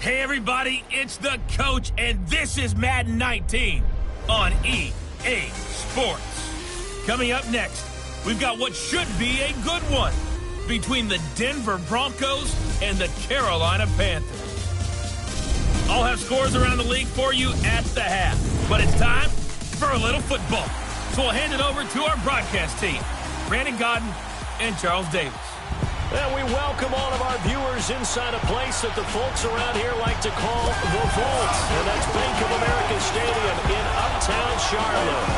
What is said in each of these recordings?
Hey everybody, it's the coach, and this is Madden 19 on EA Sports. Coming up next, we've got what should be a good one between the Denver Broncos and the Carolina Panthers. I'll have scores around the league for you at the half, but it's time for a little football. So we'll hand it over to our broadcast team, Brandon Godden and Charles Davis. And we welcome all of our viewers inside a place that the folks around here like to call the Vault. And that's Bank of America Stadium in uptown Charlotte.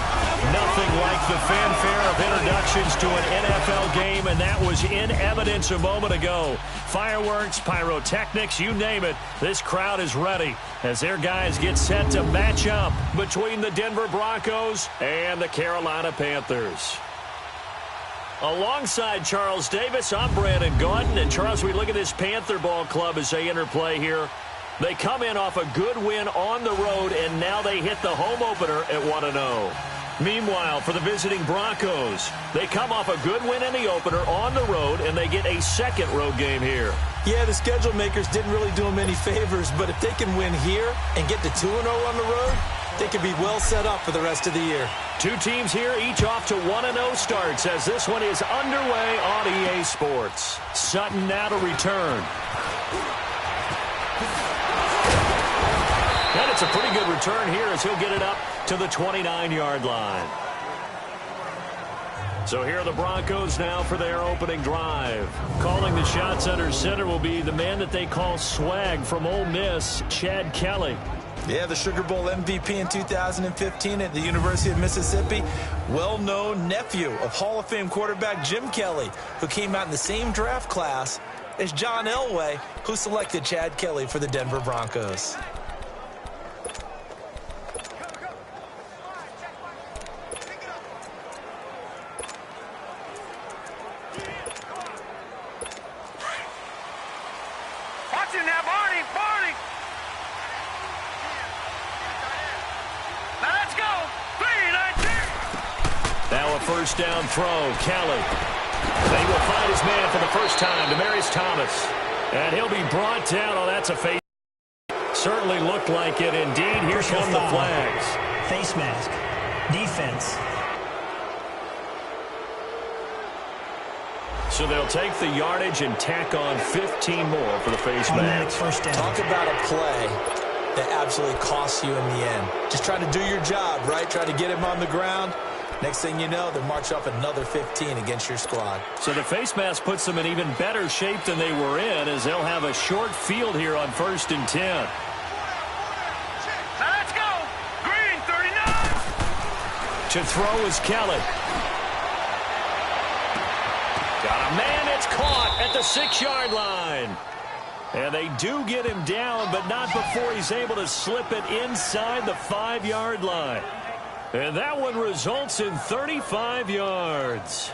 Nothing like the fanfare of introductions to an NFL game, and that was in evidence a moment ago. Fireworks, pyrotechnics, you name it. This crowd is ready as their guys get set to match up between the Denver Broncos and the Carolina Panthers. Alongside Charles Davis, I'm Brandon Gaudin. And Charles, we look at this Panther ball club as they interplay here. They come in off a good win on the road, and now they hit the home opener at 1-0. Meanwhile, for the visiting Broncos, they come off a good win in the opener on the road, and they get a second road game here. Yeah, the schedule makers didn't really do them any favors, but if they can win here and get to 2-0 on the road, they could be well set up for the rest of the year. Two teams here, each off to 1-0 starts as this one is underway on EA Sports. Sutton now to return. And it's a pretty good return here as he'll get it up to the 29-yard line. So here are the Broncos now for their opening drive. Calling the shots under center will be the man that they call Swag from Ole Miss, Chad Kelly. Yeah, the Sugar Bowl MVP in 2015 at the University of Mississippi. Well-known nephew of Hall of Fame quarterback Jim Kelly, who came out in the same draft class as John Elway, who selected Chad Kelly for the Denver Broncos. First down throw, Kelly. They will find his man for the first time, Demaryius Thomas. And he'll be brought down. Oh, that's a face. Certainly looked like it indeed. Here come the flags. Face mask. Defense. So they'll take the yardage and tack on 15 more for the face mask. First down. Talk about a play that absolutely costs you in the end. Just try to do your job, right? Try to get him on the ground. Next thing you know, they'll march off another 15 against your squad. So the face mask puts them in even better shape than they were in as they'll have a short field here on 1st and 10. Let's go! Green, 39! To throw is Kelly. Got a man, it's caught at the 6-yard line. And they do get him down, but not before he's able to slip it inside the 5-yard line. And that one results in 35 yards.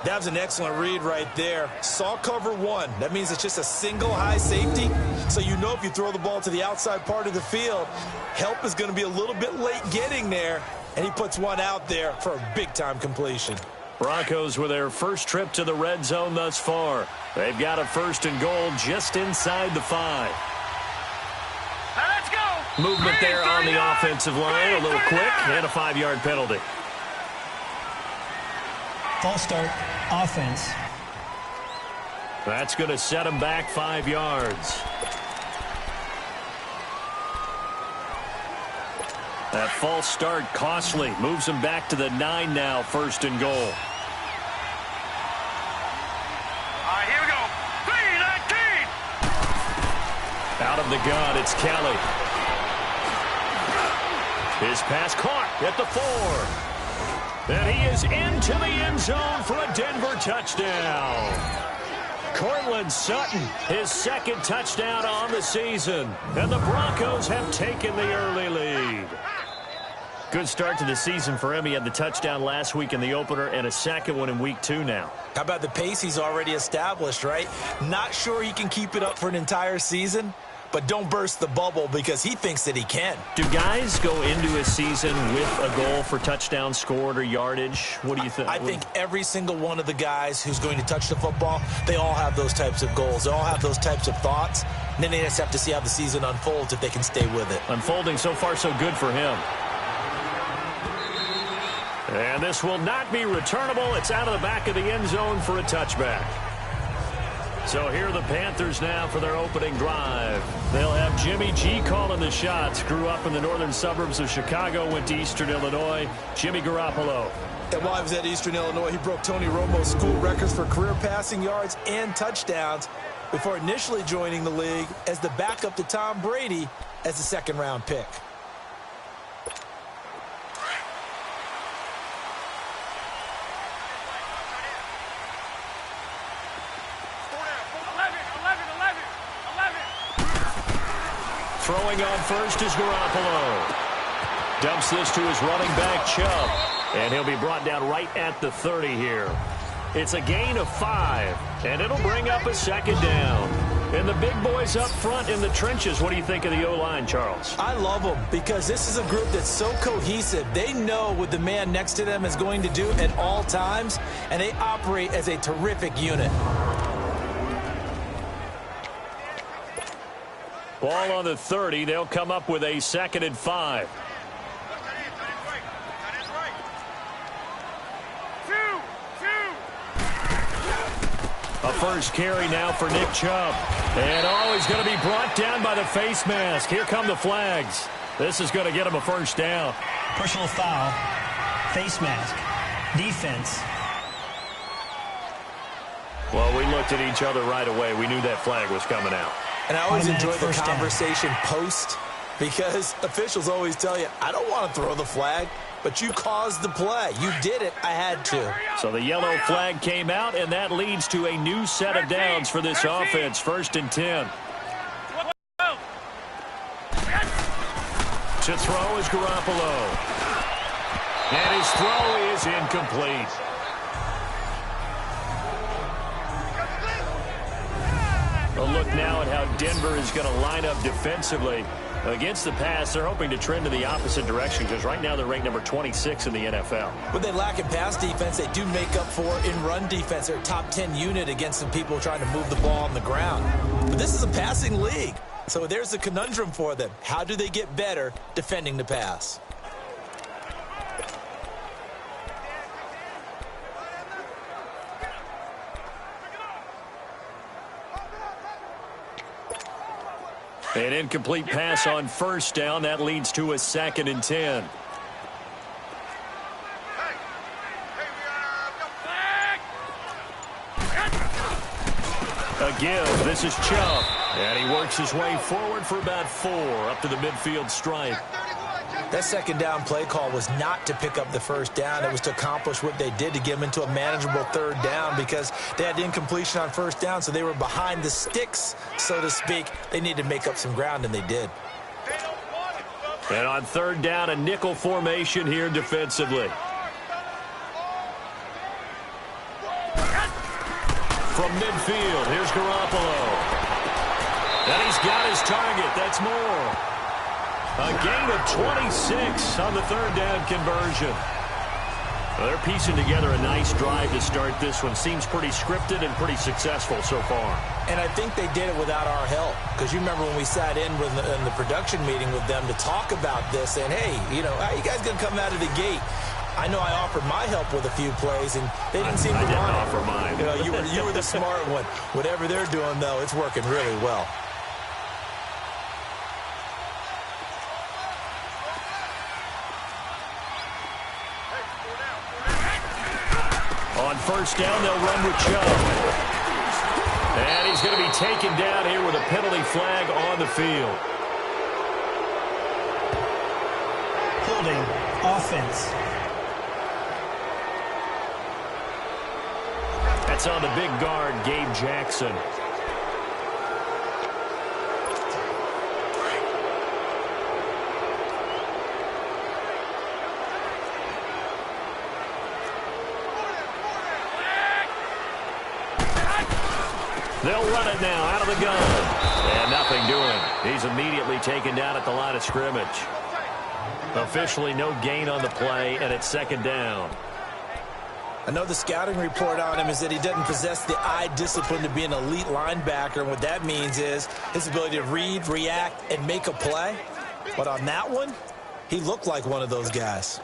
That was an excellent read right there. Saw cover one. That means it's just a single high safety. So you know if you throw the ball to the outside part of the field, help is going to be a little bit late getting there. And he puts one out there for a big-time completion. Broncos with their first trip to the red zone thus far. They've got a 1st and goal just inside the 5. Let's go! Movement there on the offensive line, a little quick, and a 5-yard penalty. False start, offense. That's going to set him back 5 yards. That false start costly. Moves him back to the 9 now, 1st and goal. All right, here we go. 3-19! Out of the gun, it's Kelly. His pass caught at the 4. And he is into the end zone for a Denver touchdown. Cortland Sutton, his 2nd touchdown on the season. And the Broncos have taken the early lead. Good start to the season for him. He had the touchdown last week in the opener and a second one in week 2 now. How about the pace he's already established, right? Not sure he can keep it up for an entire season, but don't burst the bubble because he thinks that he can. Do guys go into a season with a goal for touchdowns scored or yardage? What do you think? I think every single one of the guys who's going to touch the football, they all have those types of goals. They all have those types of thoughts. And then they just have to see how the season unfolds if they can stay with it. Unfolding so far so good for him. And this will not be returnable. It's out of the back of the end zone for a touchback. So here are the Panthers now for their opening drive. They'll have Jimmy G calling the shots. Grew up in the northern suburbs of Chicago, went to Eastern Illinois. Jimmy Garoppolo. And while he was at Eastern Illinois, he broke Tony Romo's school records for career passing yards and touchdowns before initially joining the league as the backup to Tom Brady as a second-round pick. Throwing on first is Garoppolo. Dumps this to his running back, Chubb. And he'll be brought down right at the 30 here. It's a gain of 5, and it'll bring up a second down. And the big boys up front in the trenches, what do you think of the O-line, Charles? I love them because this is a group that's so cohesive. They know what the man next to them is going to do at all times, and they operate as a terrific unit. Ball on the 30. They'll come up with a 2nd and 5. A first carry now for Nick Chubb. And he's going to be brought down by the face mask. Here come the flags. This is going to get him a first down. Personal foul. Face mask. Defense. Well, we looked at each other right away. We knew that flag was coming out. And I always enjoy the conversation post because officials always tell you, I don't want to throw the flag, but you caused the play. You did it. I had to. So the yellow flag came out, and that leads to a new set of downs for this offense. 1st and 10. To throw is Garoppolo. And his throw is incomplete. A look now at how Denver is going to line up defensively against the pass. They're hoping to trend in the opposite direction because right now they're ranked number 26 in the NFL. When they lack in pass defense, they do make up for in run defense. They're a top 10 unit against some people trying to move the ball on the ground. But this is a passing league, so there's a conundrum for them. How do they get better defending the pass? An incomplete pass on first down. That leads to a 2nd and 10. Again, this is Chubb. And he works his way forward for about 4 up to the midfield stripe. That second down play call was not to pick up the first down. It was to accomplish what they did to get them into a manageable 3rd down because they had incompletion on first down, so they were behind the sticks, so to speak. They needed to make up some ground, and they did. And on 3rd down, a nickel formation here defensively. From midfield, here's Garoppolo. And he's got his target. That's more. A gain of 26 on the 3rd down conversion. Well, they're piecing together a nice drive to start this one. Seems pretty scripted and pretty successful so far. And I think they did it without our help. Because you remember when we sat in the production meeting with them to talk about this, and hey, how you guys going to come out of the gate? I know I offered my help with a few plays, and they didn't seem to want it. I didn't offer mine. You were the smart one. Whatever they're doing, though, it's working really well. On first down, they'll run with Chubb. And he's going to be taken down here with a penalty flag on the field. Holding. Offense. That's on the big guard, Gabe Jackson. They'll run it now out of the gun. And nothing doing. He's immediately taken down at the line of scrimmage. Officially no gain on the play, and it's 2nd down. I know the scouting report on him is that he doesn't possess the eye discipline to be an elite linebacker, and what that means is his ability to read, react, and make a play. But on that one, he looked like one of those guys.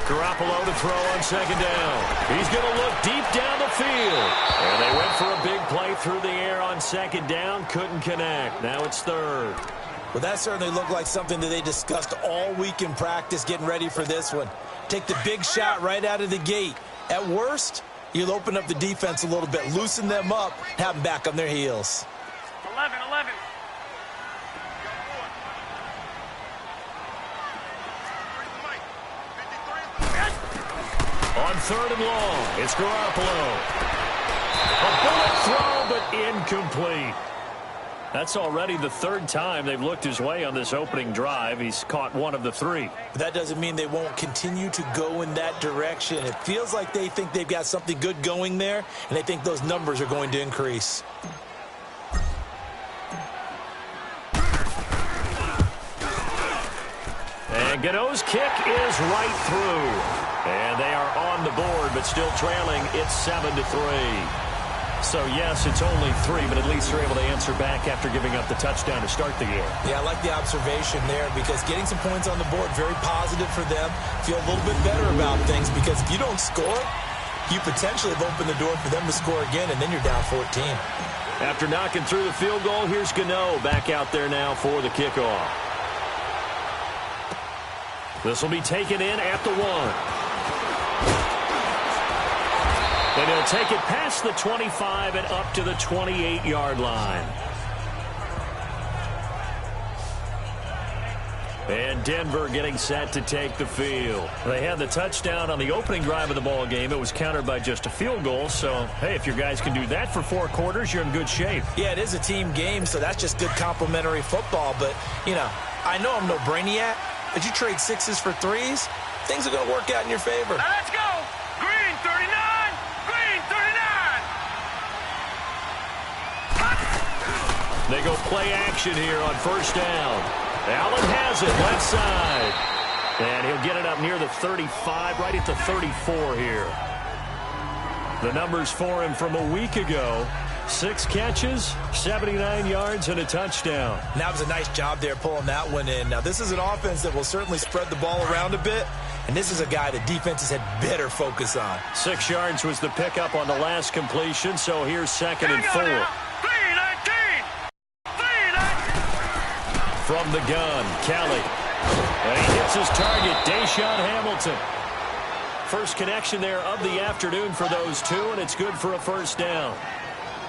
Garoppolo to throw on second down. He's going to look deep down the field. And they went for a big play through the air on second down. Couldn't connect. Now it's third. Well, that certainly looked like something that they discussed all week in practice getting ready for this one. Take the big shot right out of the gate. At worst, you'll open up the defense a little bit, loosen them up, have them back on their heels. 11. On third and long, it's Garoppolo. A bullet throw, but incomplete. That's already the third time they've looked his way on this opening drive. He's caught one of the three. But that doesn't mean they won't continue to go in that direction. It feels like they think they've got something good going there, and they think those numbers are going to increase. And Gano's kick is right through. And they are on the board, but still trailing. It's 7-3. So, yes, it's only 3, but at least they're able to answer back after giving up the touchdown to start the game. Yeah, I like the observation there because getting some points on the board, very positive for them. Feel a little bit better about things because if you don't score, you potentially have opened the door for them to score again, and then you're down 14. After knocking through the field goal, here's Gano back out there now for the kickoff. This will be taken in at the 1. And he'll take it past the 25 and up to the 28-yard line. And Denver getting set to take the field. They had the touchdown on the opening drive of the ball game. It was countered by just a field goal. So, hey, if your guys can do that for 4 quarters, you're in good shape. Yeah, it is a team game, so that's just good complimentary football. But, you know, I know I'm no brainiac, but you trade 6s for 3s, things are going to work out in your favor. Now let's go. Green 39. They go play action here on first down. Allen has it left side. And he'll get it up near the 35, right at the 34 here. The numbers for him from a week ago. 6 catches, 79 yards, and a touchdown. And that was a nice job there pulling that one in. Now, this is an offense that will certainly spread the ball around a bit. And this is a guy that defenses had better focus on. 6 yards was the pickup on the last completion, so here's second and 4. From the gun, Kelly. And he hits his target, Deshaun Hamilton. First connection there of the afternoon for those two, and it's good for a first down.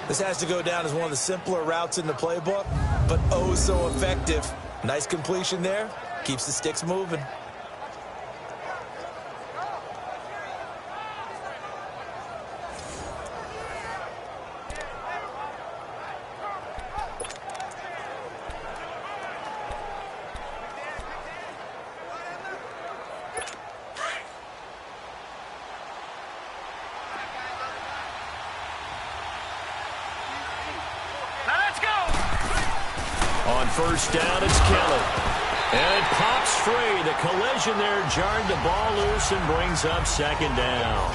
This has to go down as one of the simpler routes in the playbook, but oh so effective. Nice completion there. Keeps the sticks moving. First down, it's Kelly. And it pops free. The collision there jarred the ball loose and brings up second down.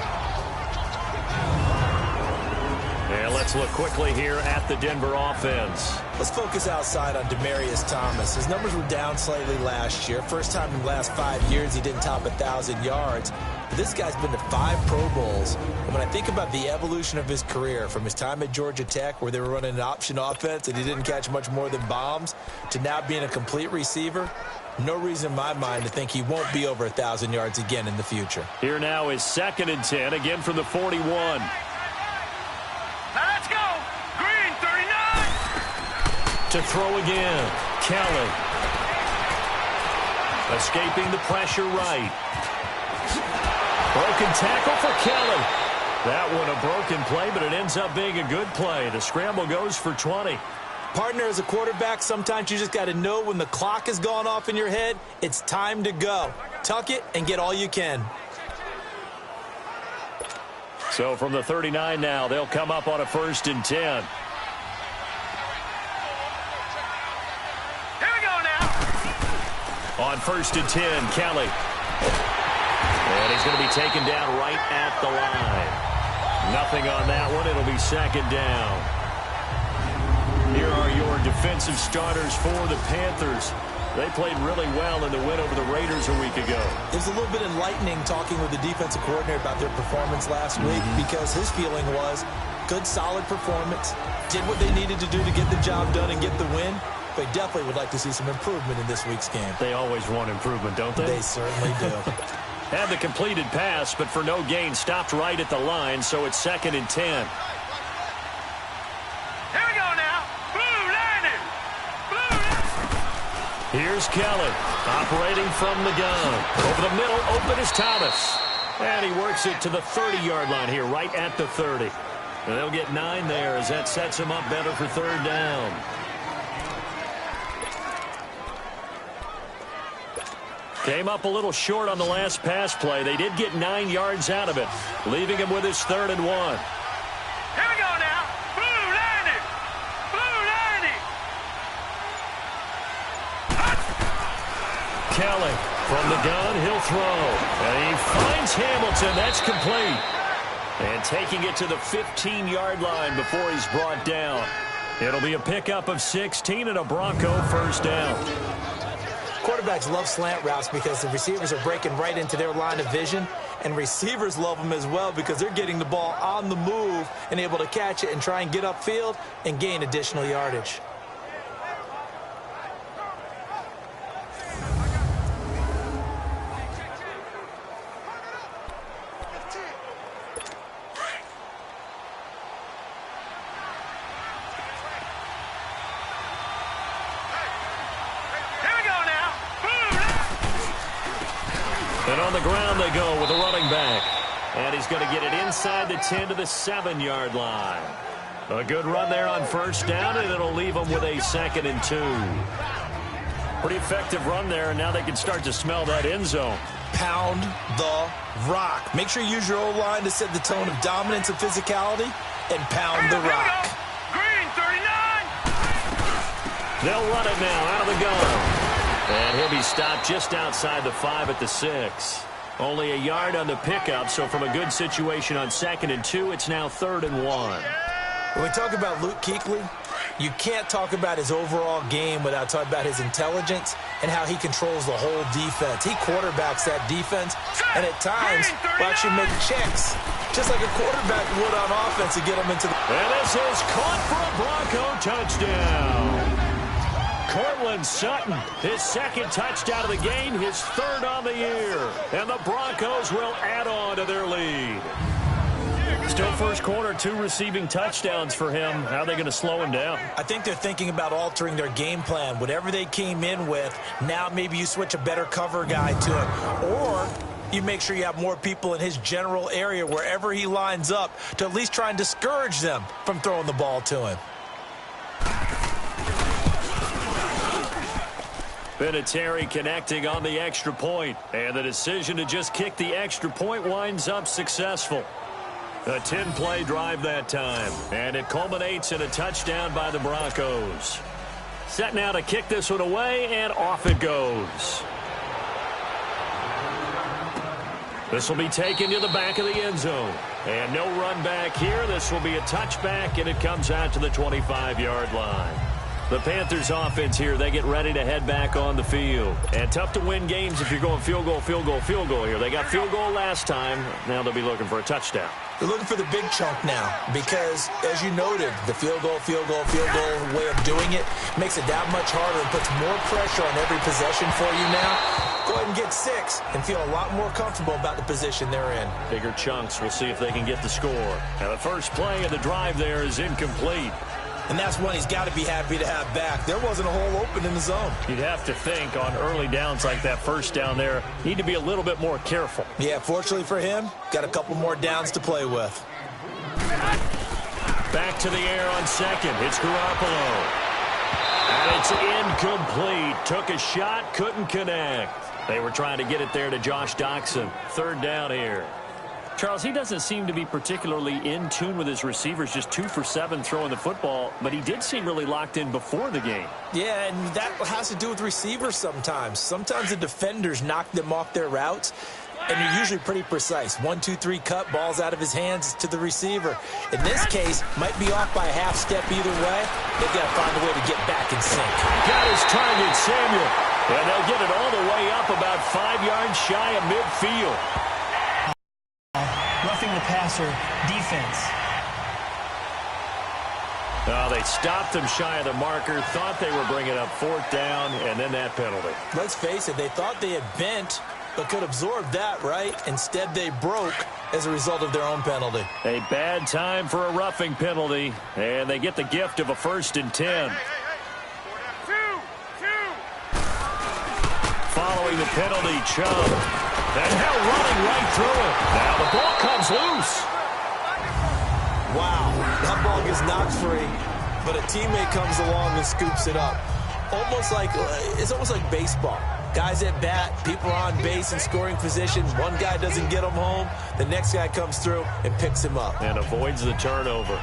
And let's look quickly here at the Denver offense. Let's focus outside on Demaryius Thomas. His numbers were down slightly last year. First time in the last 5 years he didn't top 1,000 yards. But this guy's been to 5 Pro Bowls. And when I think about the evolution of his career, from his time at Georgia Tech where they were running an option offense and he didn't catch much more than bombs, to now being a complete receiver, no reason in my mind to think he won't be over 1,000 yards again in the future. Here now is 2nd and 10, again from the 41. Now let's go. Green 39. To throw again, Kelly. Escaping the pressure right. Broken tackle for Kelly. That one a broken play, but it ends up being a good play. The scramble goes for 20. Partner, as a quarterback, sometimes you just got to know when the clock has gone off in your head, it's time to go. Tuck it and get all you can. So from the 39 now, they'll come up on a 1st and 10. Here we go now. On 1st and 10, Kelly. And he's going to be taken down right at the line. Nothing on that one. It'll be 2nd down. Here are your defensive starters for the Panthers. They played really well in the win over the Raiders a week ago. It was a little bit enlightening talking with the defensive coordinator about their performance last week because his feeling was good, solid performance, did what they needed to do to get the job done and get the win, but definitely would like to see some improvement in this week's game. They always want improvement, don't they? They certainly do. Had the completed pass, but for no gain, stopped right at the line, so it's 2nd and 10. Here we go now. Blue landing. Blue landing. Here's Kelly, operating from the gun. Over the middle, open is Thomas. And he works it to the 30-yard line here, right at the 30. And they'll get 9 there as that sets him up better for 3rd down. Came up a little short on the last pass play. They did get 9 yards out of it, leaving him with his 3rd and 1. Here we go now. Blue landing. Blue landing. Kelly from the gun, he'll throw. And he finds Hamilton. That's complete. And taking it to the 15-yard line before he's brought down. It'll be a pickup of 16 and a Bronco 1st down. Quarterbacks love slant routes because the receivers are breaking right into their line of vision, and receivers love them as well because they're getting the ball on the move and able to catch it and try and get upfield and gain additional yardage. And on the ground they go with a running back. And he's going to get it inside the 10 to the 7-yard line. A good run there on 1st down, and it'll leave them with a 2nd and 2. Pretty effective run there, and now they can start to smell that end zone. Pound the rock. Make sure you use your O-line to set the tone of dominance and physicality, and pound the rock. Green 39. They'll run it now out of the gun. And he'll be stopped just outside the 5 at the 6. Only a yard on the pickup, so from a good situation on 2nd and 2, it's now 3rd and 1. When we talk about Luke Kuechly, you can't talk about his overall game without talking about his intelligence and how he controls the whole defense. He quarterbacks that defense, and at times will actually make checks, just like a quarterback would on offense to get them into the... And this is caught for a Bronco touchdown. Cortland Sutton, his 2nd touchdown of the game, his 3rd on the year. And the Broncos will add on to their lead. Still first quarter, 2 receiving touchdowns for him. How are they going to slow him down? I think they're thinking about altering their game plan. Whatever they came in with, now maybe you switch a better cover guy to him. Or you make sure you have more people in his general area wherever he lines up to at least try and discourage them from throwing the ball to him. Vinatieri connecting on the extra point, and the decision to just kick the extra point winds up successful. A 10-play drive that time, and it culminates in a touchdown by the Broncos. Set now to kick this one away, and off it goes. This will be taken to the back of the end zone, and no run back here. This will be a touchback, and it comes out to the 25-yard line. The Panthers offense here, they get ready to head back on the field. And tough to win games if you're going field goal, field goal, field goal here. They got field goal last time. Now they'll be looking for a touchdown. They're looking for the big chunk now because, as you noted, the field goal way of doing it makes it that much harder and puts more pressure on every possession for you now. Go ahead and get 6 and feel a lot more comfortable about the position they're in. Bigger chunks. We'll see if they can get the score. Now the first play of the drive there is incomplete. And that's one he's got to be happy to have back. There wasn't a hole open in the zone. You'd have to think on early downs like that first down there, need to be a little bit more careful. Yeah, fortunately for him, got a couple more downs to play with. Back to the air on 2nd. It's Garoppolo. And it's incomplete. Took a shot, couldn't connect. They were trying to get it there to Josh Doxson. 3rd down here. Charles, he doesn't seem to be particularly in tune with his receivers, just 2 for 7 throwing the football, but he did seem really locked in before the game. Yeah, and that has to do with receivers sometimes. Sometimes the defenders knock them off their routes, and they're usually pretty precise. 1, 2, 3 cut, balls out of his hands to the receiver. In this case, might be off by a half step either way. They've got to find a way to get back in sync. Got his target, Samuel. And they'll get it all the way up about 5 yards shy of midfield. Roughing the passer, defense. Oh, they stopped him shy of the marker, thought they were bringing up 4th down, and then that penalty. Let's face it, they thought they had bent, but could absorb that, right? Instead, they broke as a result of their own penalty. A bad time for a roughing penalty, and they get the gift of a 1st and 10. Following the penalty, Chubb. And now running right through it. Now the ball comes loose. Wow, that ball gets knocked free, but a teammate comes along and scoops it up. It's almost like baseball. Guys at bat, people are on base in scoring position. One guy doesn't get him home. The next guy comes through and picks him up. And avoids the turnover.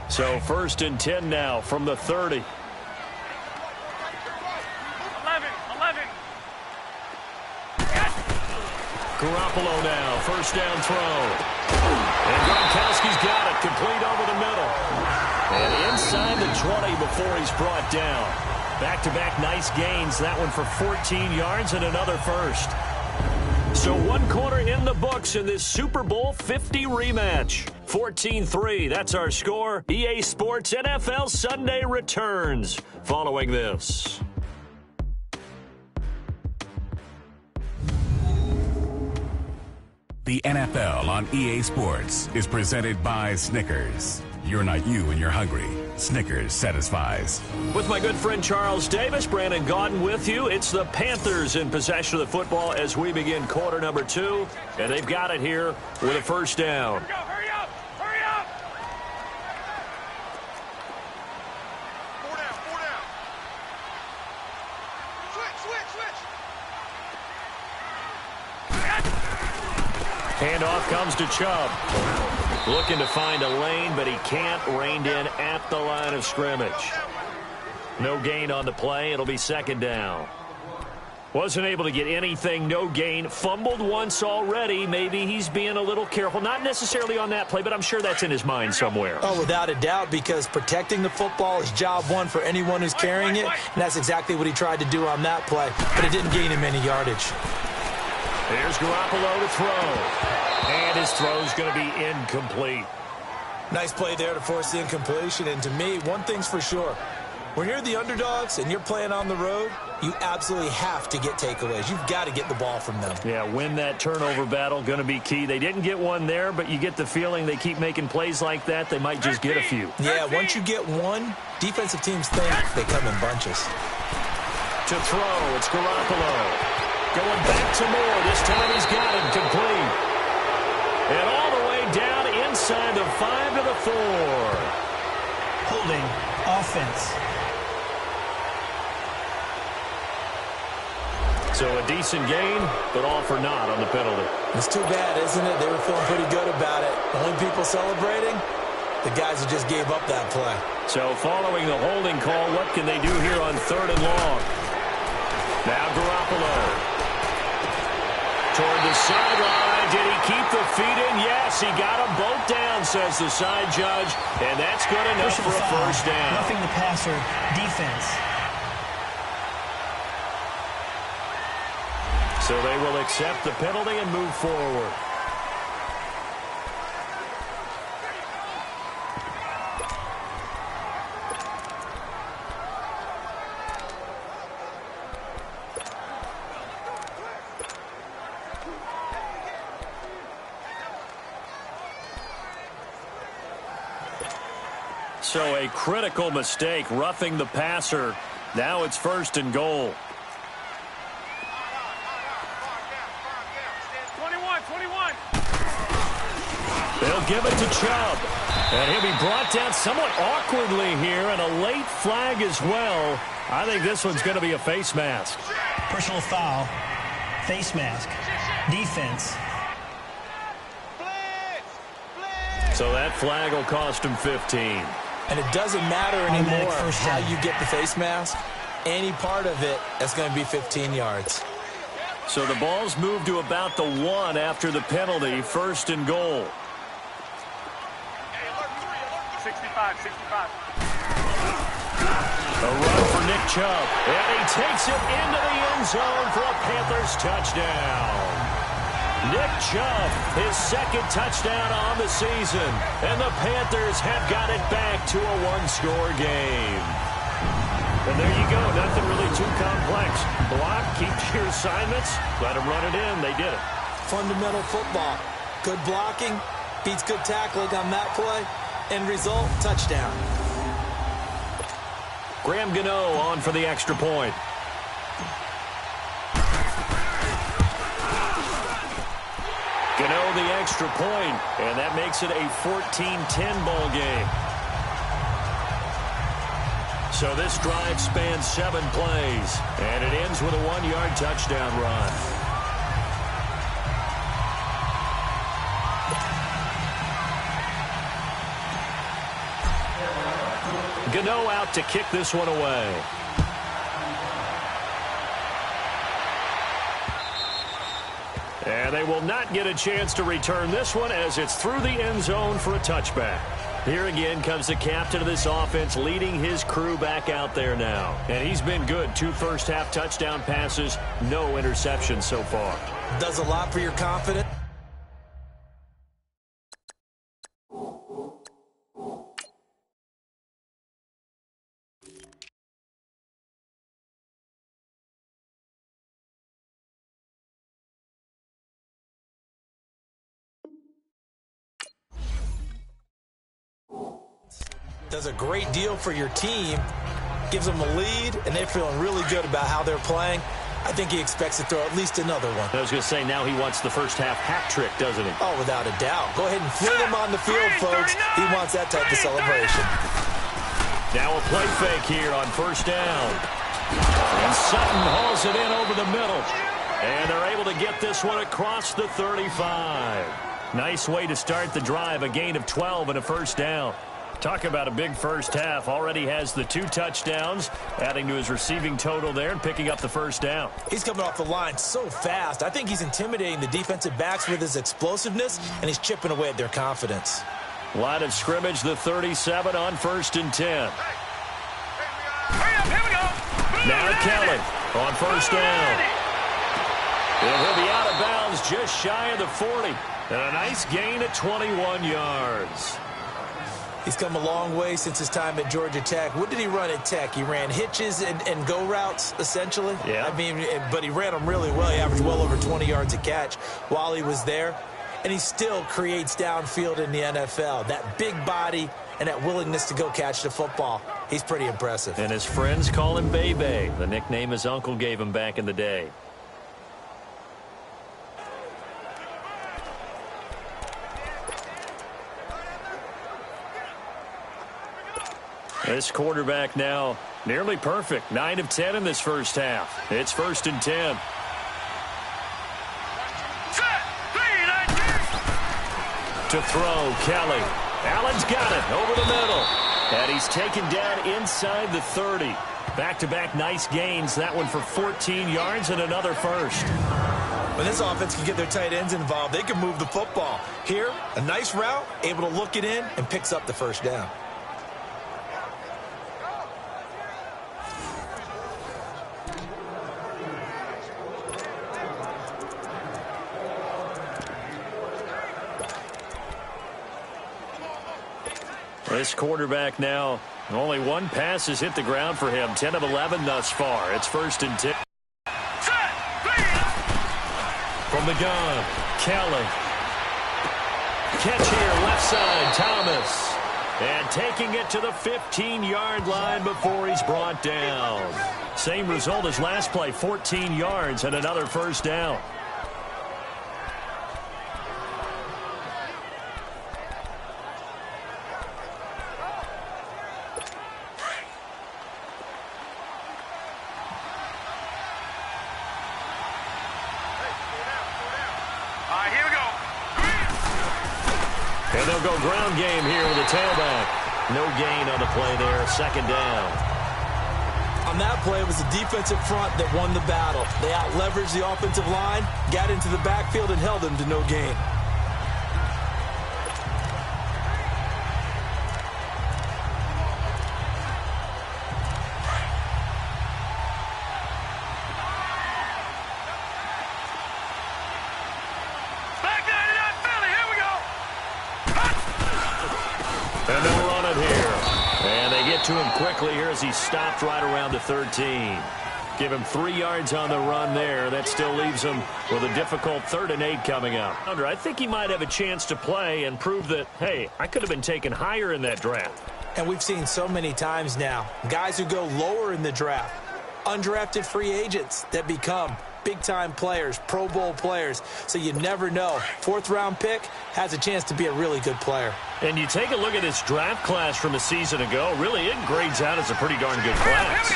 So 1st and 10 now from the 30. 11. Garoppolo now, 1st down throw. And Gronkowski's got it, complete over the middle. And inside the 20 before he's brought down. Back-to-back nice gains, that one for 14 yards and another 1st. So 1 quarter in the books in this Super Bowl 50 rematch. 14-3, that's our score. EA Sports NFL Sunday returns following this. The NFL on EA Sports is presented by Snickers. You're not you when you're hungry. Snickers satisfies. With my good friend Charles Davis, Brandon Gaudin with you. It's the Panthers in possession of the football as we begin quarter number 2. And they've got it here with a 1st down. Hurry up! Hurry up! 4 down, 4 down. Switch. Handoff comes to Chubb. Looking to find a lane, but he can't. Reined in at the line of scrimmage. No gain on the play. It'll be 2nd down. Wasn't able to get anything. No gain. Fumbled once already. Maybe he's being a little careful. Not necessarily on that play, but I'm sure that's in his mind somewhere. Oh, without a doubt, because protecting the football is job one for anyone who's carrying it, and that's exactly what he tried to do on that play, but it didn't gain him any yardage. Here's Garoppolo to throw. And his throw's going to be incomplete. Nice play there to force the incompletion. And to me, one thing's for sure. When you're the underdogs and you're playing on the road, you absolutely have to get takeaways. You've got to get the ball from them. Yeah, win that turnover battle, going to be key. They didn't get one there, but you get the feeling they keep making plays like that, they might just get a few. Yeah, once you get one, defensive teams think they come in bunches. To throw, it's Garoppolo. Going back to Moore. This time he's got it complete. And all the way down inside the 5 to the 4. Holding, offense. So a decent gain, but all for naught on the penalty. It's too bad, isn't it? They were feeling pretty good about it. Only people celebrating, the guys who just gave up that play. So following the holding call, what can they do here on 3rd and long? Now Garoppolo. Toward the sideline. Did he keep the feet in? Yes, he got them both down, says the side judge. And that's good enough for a 1st down. Roughing the passer, defense. So they will accept the penalty and move forward. So a critical mistake, roughing the passer. Now it's 1st and goal. 21. They'll give it to Chubb. And he'll be brought down somewhat awkwardly here, and a late flag as well. I think this one's going to be a face mask. Personal foul. Face mask. Defense. So that flag will cost him 15. And it doesn't matter anymore how you get the face mask. Any part of it, that's going to be 15 yards. So the ball's moved to about the 1 after the penalty. First and goal. 65. A run for Nick Chubb. And he takes it into the end zone for a Panthers touchdown. Nick Chubb, his second touchdown on the season. And the Panthers have got it back to a one-score game. And there you go. Nothing really too complex. Block, keep your assignments, let them run it in. They did it. Fundamental football. Good blocking beats good tackling on that play. End result, touchdown. Graham Gano on for the extra point. Gano the extra point, and that makes it a 14-10 ball game. So this drive spans 7 plays, and it ends with a 1-yard touchdown run. Gano out to kick this one away. And they will not get a chance to return this one as it's through the end zone for a touchback. Here again comes the captain of this offense leading his crew back out there now. And he's been good. 2 first-half touchdown passes, no interceptions so far. Does a lot for your confidence. Does a great deal for your team, gives them a lead, and they're feeling really good about how they're playing. I think he expects to throw at least another one. I was going to say, now he wants the first-half hat trick, doesn't he? Oh, without a doubt. Go ahead and fling him on the field, folks. He wants that type of celebration. Now a play fake here on first down. And Sutton hauls it in over the middle. And they're able to get this one across the 35. Nice way to start the drive, a gain of 12 and a first down. Talk about a big first half. Already has the 2 touchdowns, adding to his receiving total there and picking up the first down. He's coming off the line so fast. I think he's intimidating the defensive backs with his explosiveness, and he's chipping away at their confidence. Line of scrimmage, the 37 on 1st and 10. Here we go. Now Kelly on first down. And he'll be out of bounds just shy of the 40. And a nice gain at 21 yards. He's come a long way since his time at Georgia Tech. What did he run at Tech? He ran hitches and go routes, essentially. Yeah. I mean, but he ran them really well. He averaged well over 20 yards a catch while he was there. And he still creates downfield in the NFL. That big body and that willingness to go catch the football. He's pretty impressive. And his friends call him Bebe, the nickname his uncle gave him back in the day. This quarterback now nearly perfect. 9 of 10 in this first half. It's 1st and 10. To throw, Kelly. Allen's got it over the middle. And he's taken down inside the 30. Back-to-back nice gains. That one for 14 yards and another first. When this offense can get their tight ends involved, they can move the football. Here, a nice route, able to look it in, and picks up the first down. This quarterback now, only 1 pass has hit the ground for him. 10 of 11 thus far. It's 1st and 10. From the gun, Kelly. Catch here, left side, Thomas. And taking it to the 15-yard line before he's brought down. Same result as last play, 14 yards and another first down. And they'll go ground game here with a tailback. No gain on the play there, second down. On that play, it was the defensive front that won the battle. They out-leveraged the offensive line, got into the backfield, and held them to no gain. Back there to that Philly. Here we go. And they'll run it here. And they get to him quickly here as he stopped right around the 13. Give him 3 yards on the run there. That still leaves him with a difficult 3rd and 8 coming up. I think he might have a chance to play and prove that, hey, I could have been taken higher in that draft. And we've seen so many times now, guys who go lower in the draft, undrafted free agents that become big-time players, Pro Bowl players, so you never know. 4th-round pick has a chance to be a really good player. And you take a look at this draft class from a season ago, really it grades out as a pretty darn good class.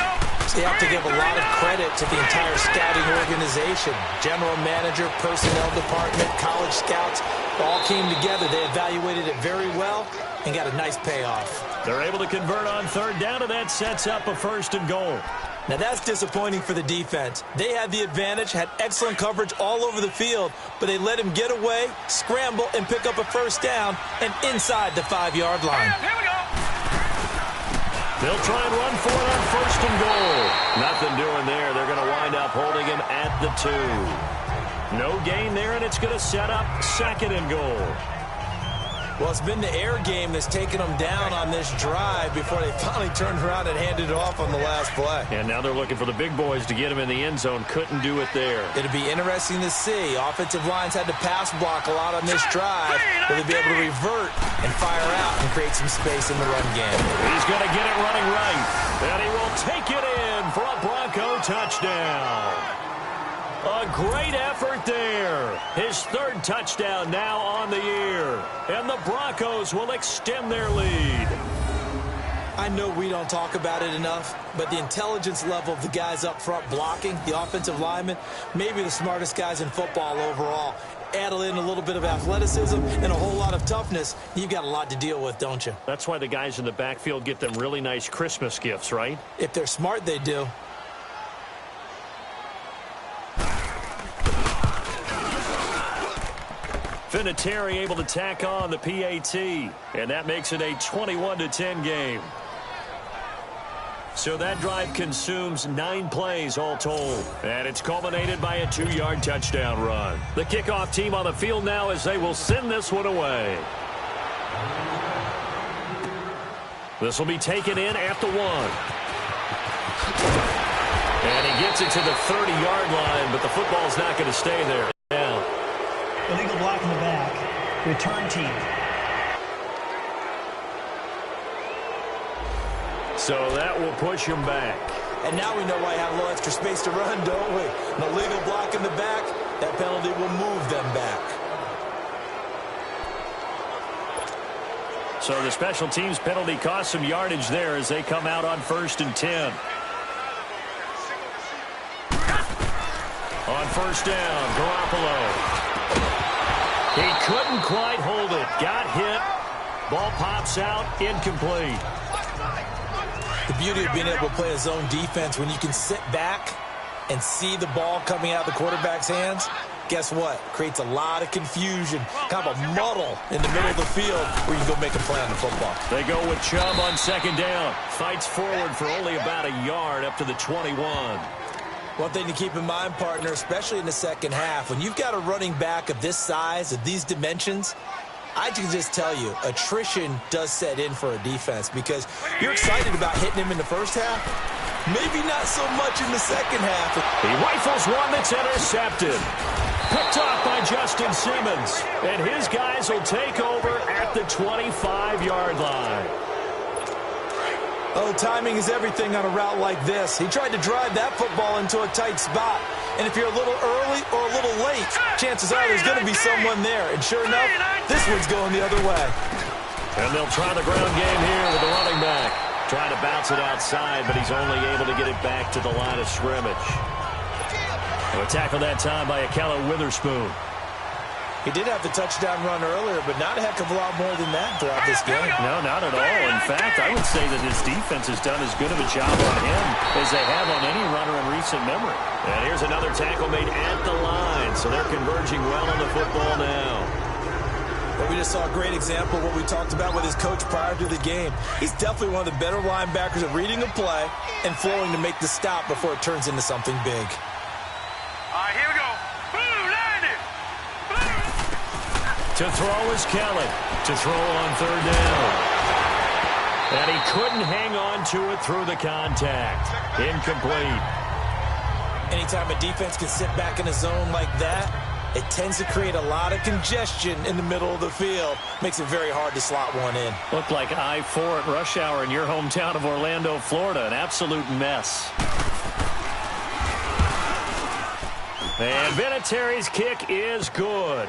So you have to give a lot of credit to the entire scouting organization. General manager, personnel department, college scouts, all came together. They evaluated it very well and got a nice payoff. They're able to convert on 3rd down, and that sets up a 1st and goal. Now that's disappointing for the defense. They had the advantage, had excellent coverage all over the field, but they let him get away, scramble, and pick up a 1st down and inside the 5-yard line. Here we go. They'll try and run for it on 1st and goal. Nothing doing there. They're going to wind up holding him at the 2. No gain there, and it's going to set up 2nd and goal. Well, it's been the air game that's taken them down on this drive before they finally turned around and handed it off on the last play. And now they're looking for the big boys to get him in the end zone. Couldn't do it there. It'll be interesting to see. Offensive lines had to pass block a lot on this drive. Will they be able to revert and fire out and create some space in the run game? He's going to get it running right. And he will take it in for a Bronco touchdown. A great effort there. His 3rd touchdown now on the year. And the Broncos will extend their lead. I know we don't talk about it enough, but the intelligence level of the guys up front blocking, the offensive linemen, maybe the smartest guys in football overall. Add in a little bit of athleticism and a whole lot of toughness, you've got a lot to deal with, don't you? That's why the guys in the backfield get them really nice Christmas gifts, right? If they're smart, they do. Vinatieri able to tack on the PAT, and that makes it a 21-10 game. So that drive consumes 9 plays all told, and it's culminated by a 2-yard touchdown run. The kickoff team on the field now as they will send this one away. This will be taken in at the 1. And he gets it to the 30-yard line, but the football's not going to stay there. Down. Illegal block in the back. Return team. So that will push him back. And now we know why I have a little extra space to run, don't we? An illegal block in the back, that penalty will move them back. So the special teams penalty cost some yardage there as they come out on 1st and 10. On 1st down, Garoppolo. He couldn't quite hold it. Got hit. Ball pops out. Incomplete. The beauty of being able to play a zone defense when you can sit back and see the ball coming out of the quarterback's hands, guess what? Creates a lot of confusion, kind of a muddle in the middle of the field where you can go make a play on the football. They go with Chubb on 2nd down. Fights forward for only about a yard up to the 21. One thing to keep in mind, partner, especially in the second half, when you've got a running back of this size, of these dimensions, I can just tell you, attrition does set in for a defense because you're excited about hitting him in the first half. Maybe not so much in the second half. He rifles one that's intercepted. Picked off by Justin Simmons. And his guys will take over at the 25-yard line. Oh, timing is everything on a route like this. He tried to drive that football into a tight spot. And if you're a little early or a little late, chances are there's going to be someone there. And sure enough, this one's going the other way. And they'll try the ground game here with the running back. Trying to bounce it outside, but he's only able to get it back to the line of scrimmage. A tackle that time by Akello Witherspoon. He did have the touchdown run earlier, but not a heck of a lot more than that throughout this game. No, not at all. In fact, I would say that his defense has done as good of a job on him as they have on any runner in recent memory. And here's another tackle made at the line, so they're converging well on the football now. Well, we just saw a great example of what we talked about with his coach prior to the game. He's definitely one of the better linebackers at reading a play and flowing to make the stop before it turns into something big. All right, here we go. Boom, landed. To throw is Kelly. To throw on third down. And he couldn't hang on to it through the contact. Incomplete. Anytime a defense can sit back in a zone like that, it tends to create a lot of congestion in the middle of the field. Makes it very hard to slot one in. Looked like I-4 at rush hour in your hometown of Orlando, Florida. An absolute mess. And Vinatieri's kick is good.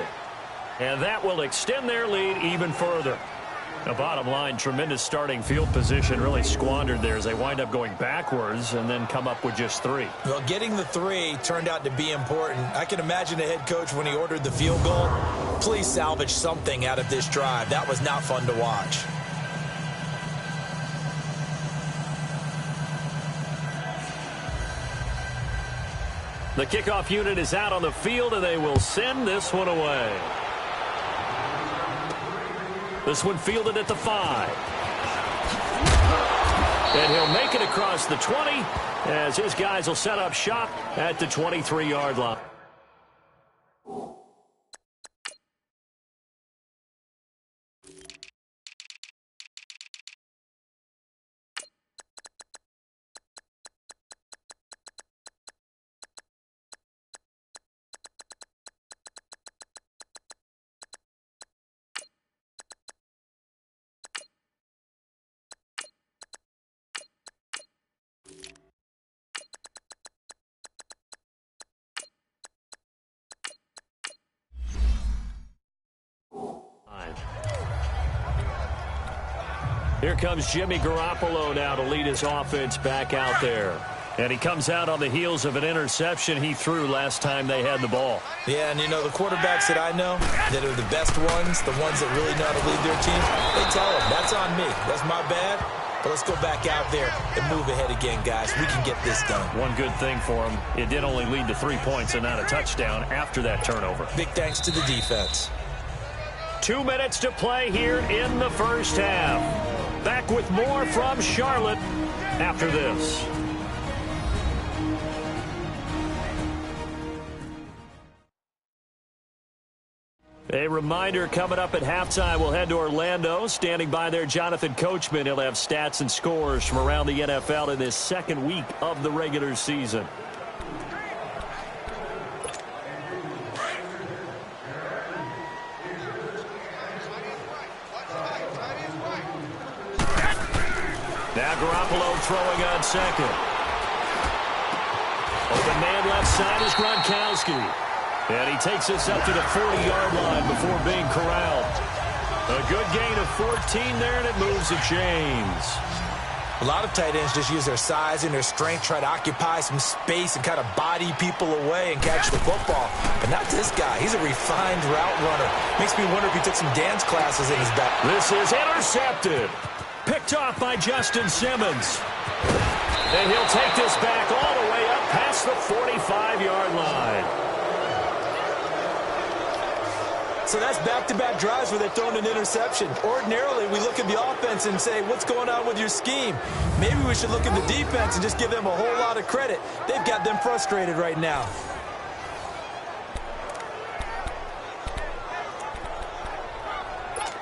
And that will extend their lead even further. The bottom line, tremendous starting field position, really squandered there as they wind up going backwards and then come up with just 3. Well, getting the 3 turned out to be important. I can imagine the head coach when he ordered the field goal. Please salvage something out of this drive. That was not fun to watch. The kickoff unit is out on the field, and they will send this one away. This one fielded at the 5. And he'll make it across the 20 as his guys will set up shop at the 23-yard line. Here comes Jimmy Garoppolo now to lead his offense back out there. And he comes out on the heels of an interception he threw last time they had the ball. Yeah, and you know, the quarterbacks that I know that are the best ones, the ones that really know how to lead their team, they tell them, that's on me. That's my bad. But let's go back out there and move ahead again, guys. We can get this done. One good thing for him, it did only lead to 3 points and not a touchdown after that turnover. Big thanks to the defense. 2 minutes to play here in the first half. Back with more from Charlotte after this. A reminder, coming up at halftime, we'll head to Orlando. Standing by there, Jonathan Coachman. He'll have stats and scores from around the NFL in this second week of the regular season. Now Garoppolo throwing on second. Open man left side is Gronkowski. And he takes us up to the 40-yard line before being corralled. A good gain of 14 there, and it moves the chains. A lot of tight ends just use their size and their strength, try to occupy some space and kind of body people away and catch the football. But not this guy. He's a refined route runner. Makes me wonder if he took some dance classes in his back. This is intercepted. Picked off by Justin Simmons. And he'll take this back all the way up past the 45-yard line. So that's back-to-back drives where they've thrown an interception. Ordinarily, we look at the offense and say, what's going on with your scheme? Maybe we should look at the defense and just give them a whole lot of credit. They've got them frustrated right now.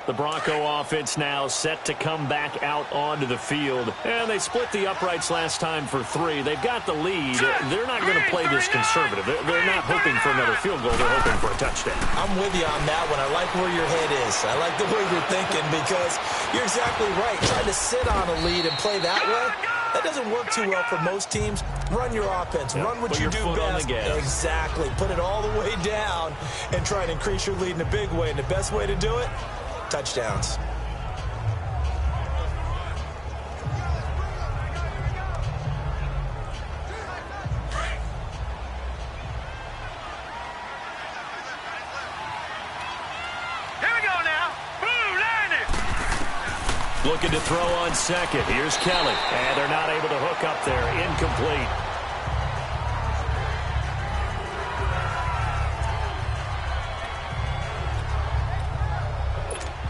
The Bronco offense now set to come back out onto the field. And they split the uprights last time for 3. They've got the lead. They're not going to play this conservative. They're not hoping for another field goal. They're hoping for a touchdown. I'm with you on that one. I like where your head is. I like the way you're thinking because you're exactly right. Trying to sit on a lead and play that way, that doesn't work too well for most teams. Run your offense. Run what you do best. Exactly. Put it all the way down and try and increase your lead in a big way. And the best way to do it, touchdowns. Looking to throw on second. Here's Kelly. And they're not able to hook up there. Incomplete.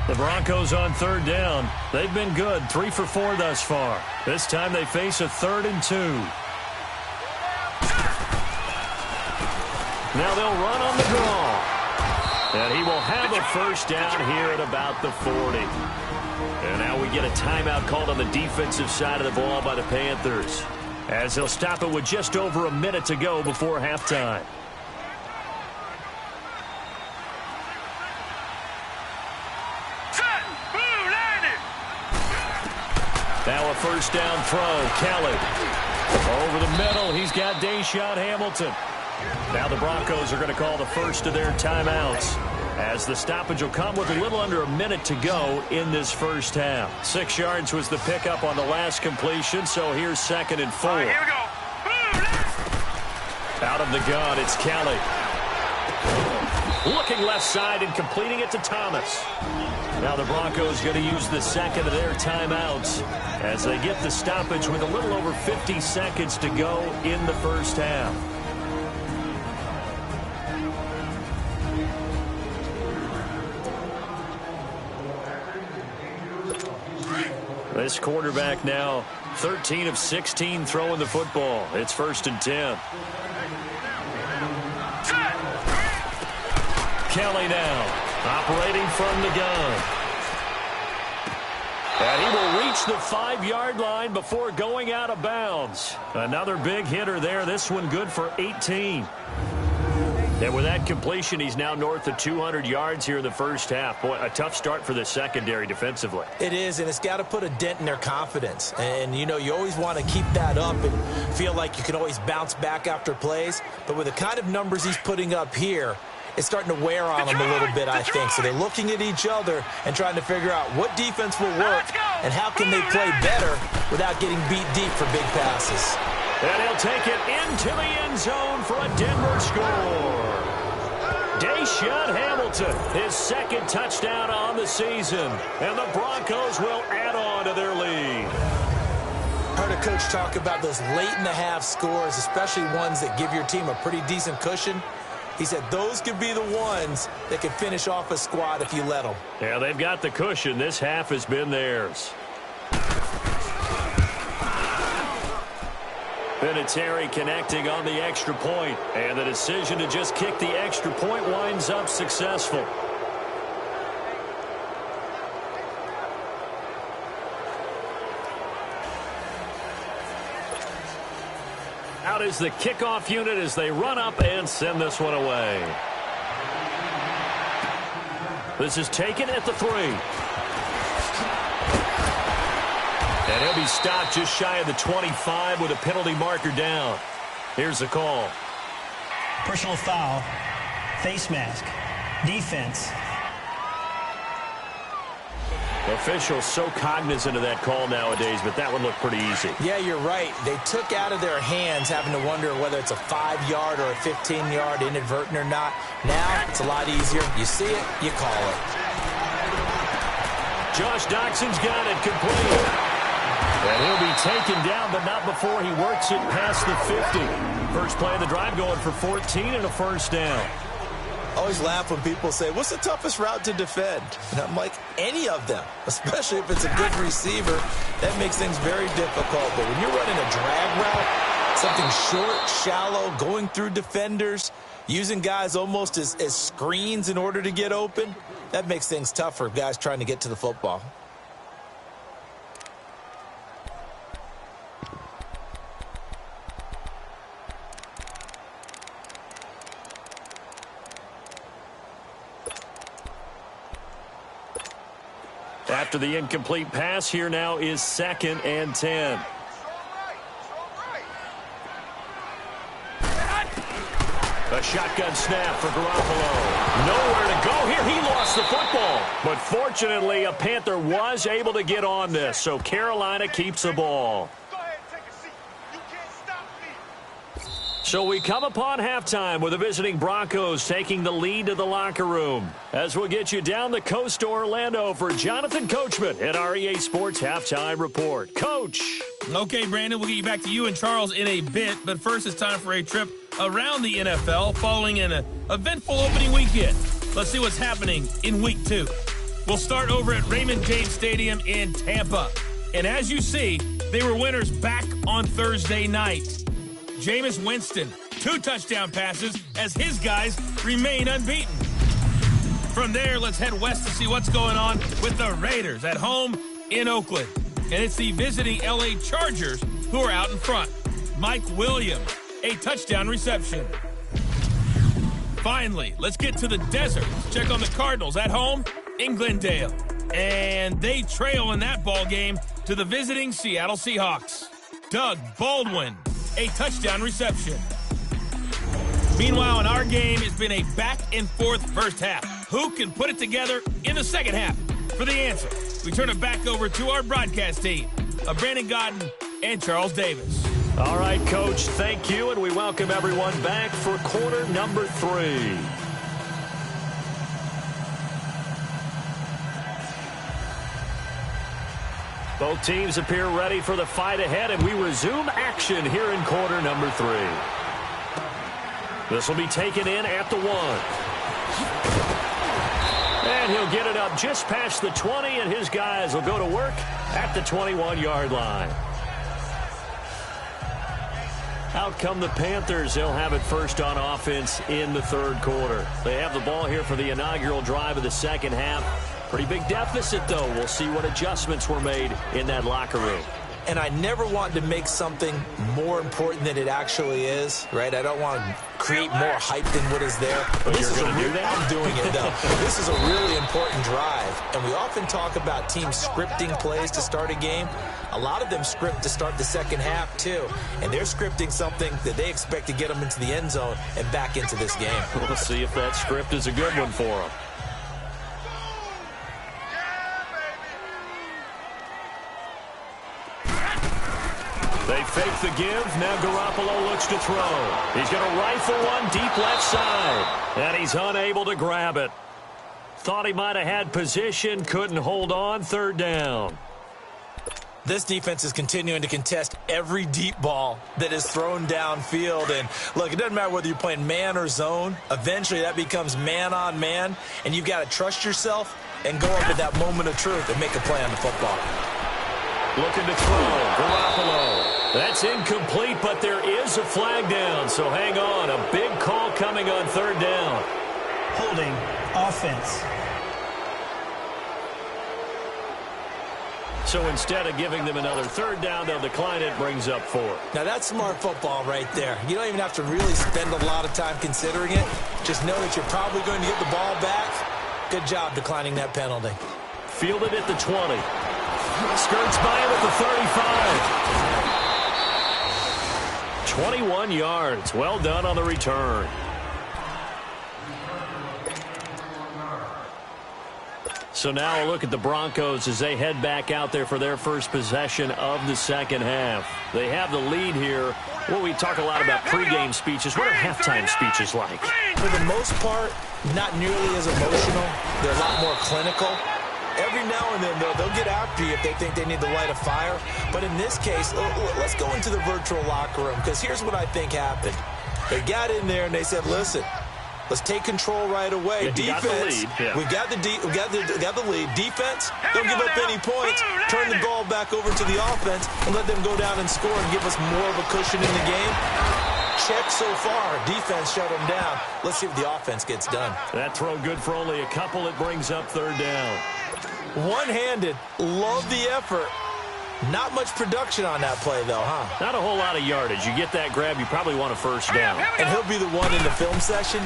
The Broncos on third down. They've been good. 3 for 4 thus far. This time they face a 3rd and 2. Now they'll run on the draw. And he will have a first down here at about the 40. And now we get a timeout called on the defensive side of the ball by the Panthers, as they'll stop it with just over a minute to go before halftime. Now a first down throw. Kelly. Over the middle. He's got Deshaun Hamilton. Now the Broncos are going to call the first of their timeouts, as the stoppage will come with a little under a minute to go in this first half. 6 yards was the pickup on the last completion, so here's 2nd and 4. Here we go. Out of the gun, it's Kelly. Looking left side and completing it to Thomas. Now the Broncos going to use the second of their timeouts as they get the stoppage with a little over 50 seconds to go in the first half. This quarterback now 13 of 16 throwing the football. It's 1st and 10. Kelly now operating from the gun. And he will reach the 5-yard line before going out of bounds. Another big hitter there. This one good for 18. And with that completion, he's now north of 200 yards here in the first half. Boy, a tough start for the secondary defensively. It is, and it's got to put a dent in their confidence. And, you know, you always want to keep that up and feel like you can always bounce back after plays. But with the kind of numbers he's putting up here, it's starting to wear on them a little bit, I think. So they're looking at each other and trying to figure out what defense will work and how can they play better without getting beat deep for big passes. And he'll take it into the end zone for a Denver score. Deshaun Hamilton, his 2nd touchdown on the season. And the Broncos will add on to their lead. Heard a coach talk about those late-in-the-half scores, especially ones that give your team a pretty decent cushion. He said those could be the ones that could finish off a squad if you let them. Yeah, they've got the cushion. This half has been theirs. Vinatieri connecting on the extra point, and the decision to just kick the extra point winds up successful. Out is the kickoff unit as they run up and send this one away. This is taken at the 3. And he'll be stopped just shy of the 25 with a penalty marker down. Here's the call. Personal foul, face mask, defense. Officials so cognizant of that call nowadays, but that one looked pretty easy. Yeah, you're right. They took out of their hands having to wonder whether it's a 5-yard or a 15-yard inadvertent or not. Now it's a lot easier. You see it, you call it. Josh Doxson's got it complete. And he'll be taken down, but not before he works it past the 50. First play of the drive going for 14 and a first down. I always laugh when people say, what's the toughest route to defend? And I'm like, any of them, especially if it's a good receiver. That makes things very difficult. But when you're running a drag route, something short, shallow, going through defenders, using guys almost as screens in order to get open, that makes things tough for guys trying to get to the football. After the incomplete pass, here now is 2nd and 10. A shotgun snap for Garoppolo. Nowhere to go here. He lost the football. But fortunately, a Panther was able to get on this, so Carolina keeps the ball. Go ahead, take a seat. You can't stop me. So we come upon halftime with the visiting Broncos taking the lead to the locker room. As we'll get you down the coast to Orlando for Jonathan Coachman at our EA Sports Halftime Report. Coach. Okay, Brandon, we'll get you back to you and Charles in a bit. But first, it's time for a trip around the NFL following an eventful opening weekend. Let's see what's happening in Week 2. We'll start over at Raymond James Stadium in Tampa. And as you see, they were winners back on Thursday night. Jameis Winston, 2 touchdown passes as his guys remain unbeaten. From there, let's head west to see what's going on with the Raiders at home in Oakland. And it's the visiting LA Chargers who are out in front. Mike Williams, a touchdown reception. Finally, let's get to the desert. Check on the Cardinals at home in Glendale. And they trail in that ball game to the visiting Seattle Seahawks. Doug Baldwin, a touchdown reception. Meanwhile, in our game, it's been a back-and-forth first half. Who can put it together in the second half? For the answer, we turn it back over to our broadcast team of Brandon Godden and Charles Davis. All right, Coach, thank you, and we welcome everyone back for quarter number 3. Both teams appear ready for the fight ahead, and we resume action here in quarter number 3. This will be taken in at the 1. And he'll get it up just past the 20, and his guys will go to work at the 21-yard line. Out come the Panthers. They'll have it first on offense in the third quarter. They have the ball here for the inaugural drive of the second half. Pretty big deficit, though. We'll see what adjustments were made in that locker room. And I never want to make something more important than it actually is, right? I don't want to create more hype than what is there. But you're going to do that? I'm doing it, though. This is a really important drive. And we often talk about teams scripting plays to start a game. A lot of them script to start the second half, too. And they're scripting something that they expect to get them into the end zone and back into this game. We'll see if that script is a good one for them. They fake the give. Now Garoppolo looks to throw. He's going to rifle one deep left side. And he's unable to grab it. Thought he might have had position. Couldn't hold on. Third down. This defense is continuing to contest every deep ball that is thrown downfield. And, look, it doesn't matter whether you're playing man or zone. Eventually, that becomes man on man. And you've got to trust yourself and go up at that moment of truth and make a play on the football. Looking to throw. Garoppolo. That's incomplete, but there is a flag down. So hang on. A big call coming on third down. Holding offense. So instead of giving them another third down, they'll decline it, brings up 4. Now, that's smart football right there. You don't even have to really spend a lot of time considering it. Just know that you're probably going to get the ball back. Good job declining that penalty. Fielded at the 20. Skirts by him at the 35. 21 yards. Well done on the return. So now a look at the Broncos as they head back out there for their first possession of the second half. They have the lead here. Well, we talk a lot about pregame speeches. What are halftime speeches like? For the most part, not nearly as emotional. They're a lot more clinical. Every now and then, they'll get after you if they think they need to light a fire. But in this case, let's go into the virtual locker room, because here's what I think happened. They got in there and they said, listen, let's take control right away. Yeah, defense, we got the lead. Defense, don't give up any points. Turn the ball back over to the offense and let them go down and score and give us more of a cushion in the game. Check so far. Defense shut them down. Let's see if the offense gets done. That throw good for only a couple. It brings up third down. One-handed. Love the effort. Not much production on that play, though, huh? Not a whole lot of yardage. You get that grab, you probably want a first down. And he'll be the one in the film session.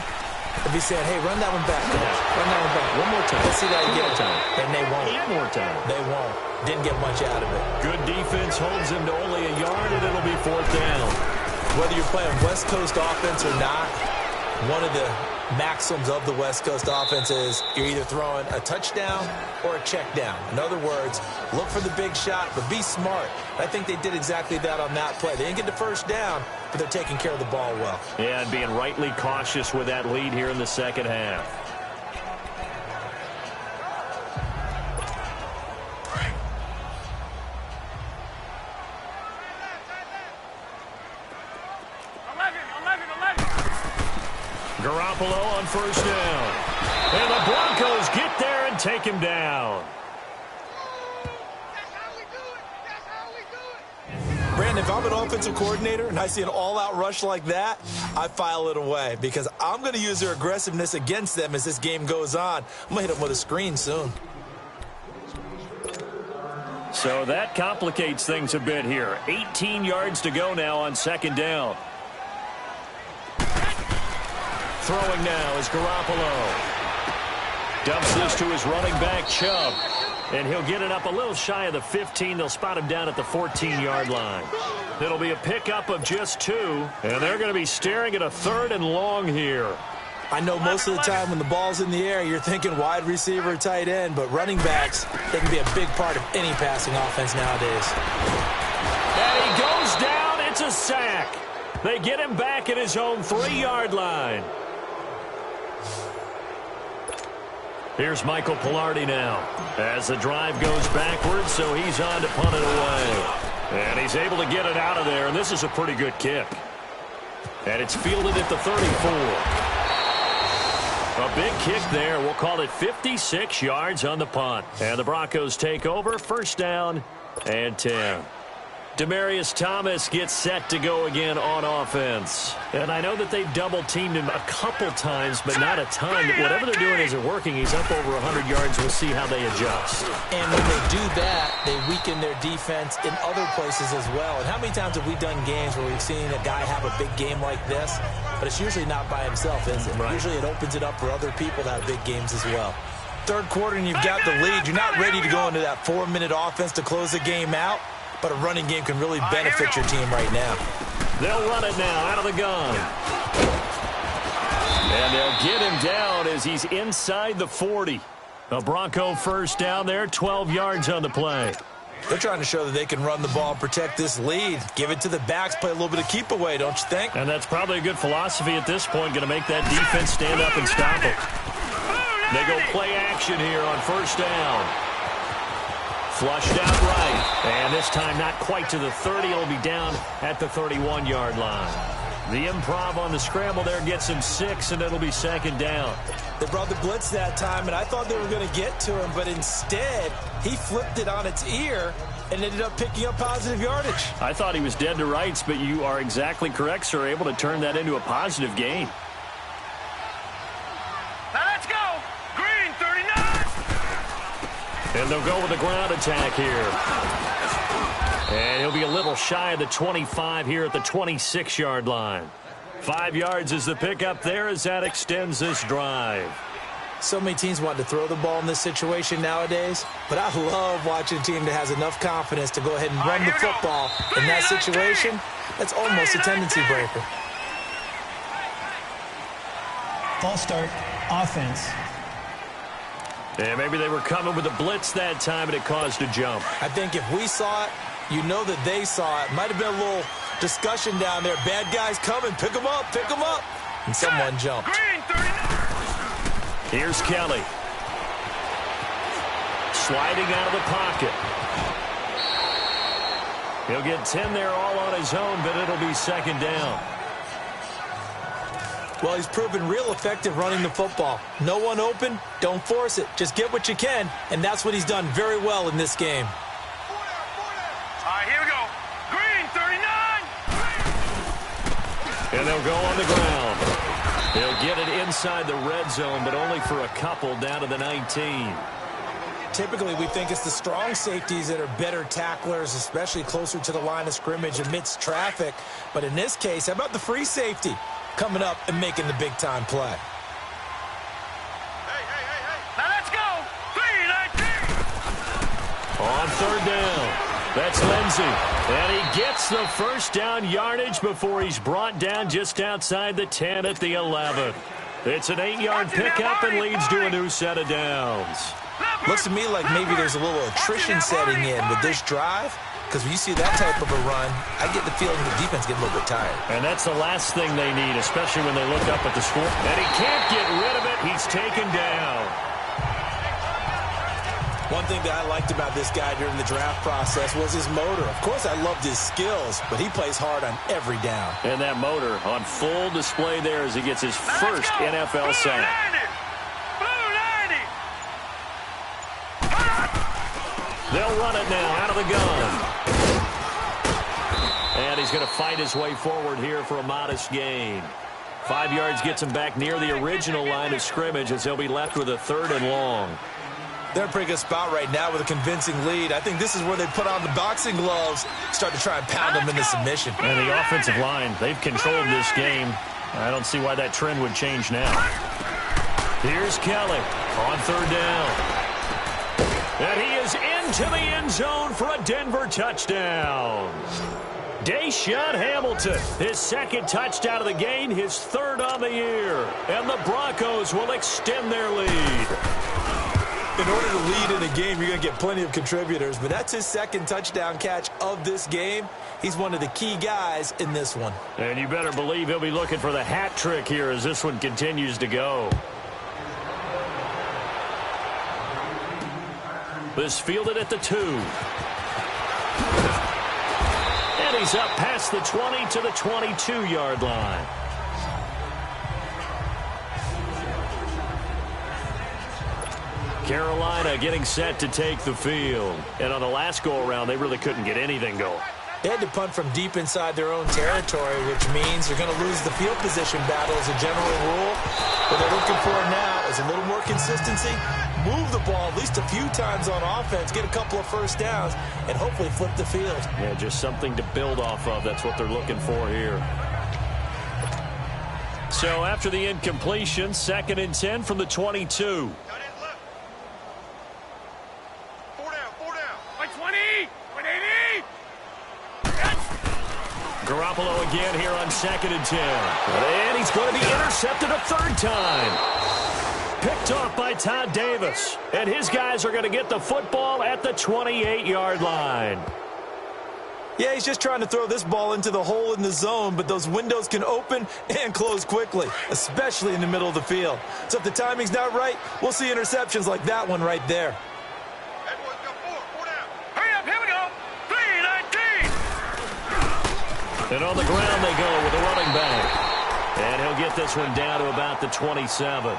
He'll be saying, hey, run that one back, coach. Run that one back. One more time. Let's see that you get it. And they won't. 8 more time. They won't. Didn't get much out of it. Good defense holds him to only a yard, and it'll be fourth down. Whether you're playing West Coast offense or not, one of the maxims of the West Coast offense is you're either throwing a touchdown or a check down. In other words, look for the big shot, but be smart. I think they did exactly that on that play. They didn't get the first down, but they're taking care of the ball well. Yeah, and being rightly cautious with that lead here in the second half. Garoppolo on first down. And the Broncos get there and take him down. Brandon, if I'm an offensive coordinator and I see an all-out rush like that, I file it away because I'm going to use their aggressiveness against them as this game goes on. I'm going to hit them with a screen soon. So that complicates things a bit here. 18 yards to go now on second down. Throwing now is Garoppolo. Dumps this to his running back, Chubb. And he'll get it up a little shy of the 15. They'll spot him down at the 14-yard line. It'll be a pickup of just 2. And they're going to be staring at a 3rd and long here. I know most of the time when the ball's in the air, you're thinking wide receiver, tight end. But running backs, they can be a big part of any passing offense nowadays. And he goes down. It's a sack. They get him back at his own 3-yard line. Here's Michael Pilardi now as the drive goes backwards, so he's on to punt it away. And he's able to get it out of there, and this is a pretty good kick. And it's fielded at the 34. A big kick there. We'll call it 56 yards on the punt. And the Broncos take over, first down and 10. Demaryius Thomas gets set to go again on offense. And I know that they've double-teamed him a couple times, but not a ton. Whatever they're doing isn't working. He's up over 100 yards. We'll see how they adjust. And when they do that, they weaken their defense in other places as well. And how many times have we done games where we've seen a guy have a big game like this? But it's usually not by himself, is it? Right. Usually it opens it up for other people to have big games as well. Third quarter and you've got the lead. You're not ready to go into that 4-minute offense to close the game out. But a running game can really benefit your team right now. They'll run it now out of the gun. And they'll get him down as he's inside the 40. A Bronco first down there, 12 yards on the play. They're trying to show that they can run the ball and protect this lead. Give it to the backs, play a little bit of keep away, don't you think? And that's probably a good philosophy at this point, going to make that defense stand up and stop it. They go play action here on first down. Flushed out right, and this time not quite to the 30. It'll be down at the 31-yard line. The improv on the scramble there gets him 6, and it'll be second down. They brought the blitz that time, and I thought they were going to get to him, but instead he flipped it on its ear and ended up picking up positive yardage. I thought he was dead to rights, but you are exactly correct, sir, able to turn that into a positive gain. Now let's go. Green, 39. And they'll go with a ground attack here. And he'll be a little shy of the 25 here at the 26-yard line. 5 yards is the pickup there as that extends this drive. So many teams want to throw the ball in this situation nowadays, but I love watching a team that has enough confidence to go ahead and run the football in that situation. That's almost a tendency breaker. False start, offense. And maybe they were coming with a blitz that time, and it caused a jump. I think if we saw it, you know that they saw it. Might have been a little discussion down there. Bad guys coming. Pick them up. Pick them up. And someone jumped. Green, 39. Here's Kelly. Sliding out of the pocket. He'll get 10 there all on his own, but it'll be second down. Well, he's proven real effective running the football. No one open, don't force it. Just get what you can, and that's what he's done very well in this game. All right, here we go. Green, 39. And they'll go on the ground. They'll get it inside the red zone, but only for a couple down to the 19. Typically, we think it's the strong safeties that are better tacklers, especially closer to the line of scrimmage amidst traffic. But in this case, how about the free safety coming up and making the big-time play? Hey. Now let's go. 3-19. On third down, that's Lindsey. And he gets the first down yardage before he's brought down just outside the 10 at the 11. It's an 8-yard pickup and leads to a new set of downs. Looks to me like maybe there's a little attrition setting in with this drive, because when you see that type of a run, I get the feeling the defense get a little bit tired. And that's the last thing they need, especially when they look up at the score. And he can't get rid of it. He's taken down. One thing that I liked about this guy during the draft process was his motor. Of course, I loved his skills, but he plays hard on every down. And that motor on full display there as he gets his first NFL sack. They'll run it now out of the gun. And he's going to fight his way forward here for a modest gain. 5 yards gets him back near the original line of scrimmage as he'll be left with a 3rd and long. They're in a pretty good spot right now with a convincing lead. I think this is where they put on the boxing gloves, start to try and pound them into submission. And the offensive line, they've controlled this game. I don't see why that trend would change now. Here's Kelly on 3rd down. And he is into the end zone for a Denver touchdown. Deshaun Hamilton, his 2nd touchdown of the game, his 3rd on the year. And the Broncos will extend their lead. In order to lead in a game, you're going to get plenty of contributors, but that's his 2nd touchdown catch of this game. He's one of the key guys in this one. And you better believe he'll be looking for the hat trick here as this one continues to go. This fielded at the 2. And he's up past the 20 to the 22-yard line. Carolina getting set to take the field. And on the last go-around, they really couldn't get anything going. They had to punt from deep inside their own territory, which means they're going to lose the field position battle as a general rule. What they're looking for now is a little more consistency, move the ball at least a few times on offense, get a couple of first downs, and hopefully flip the field. Yeah, just something to build off of. That's what they're looking for here. So after the incompletion, 2nd and 10 from the 22. Garoppolo again here on 2nd and 10. And he's going to be intercepted a 3rd time. Picked off by Todd Davis. And his guys are going to get the football at the 28-yard line. Yeah, he's just trying to throw this ball into the hole in the zone, but those windows can open and close quickly, especially in the middle of the field. So if the timing's not right, we'll see interceptions like that one right there. And on the ground they go with a running back. And he'll get this one down to about the 27.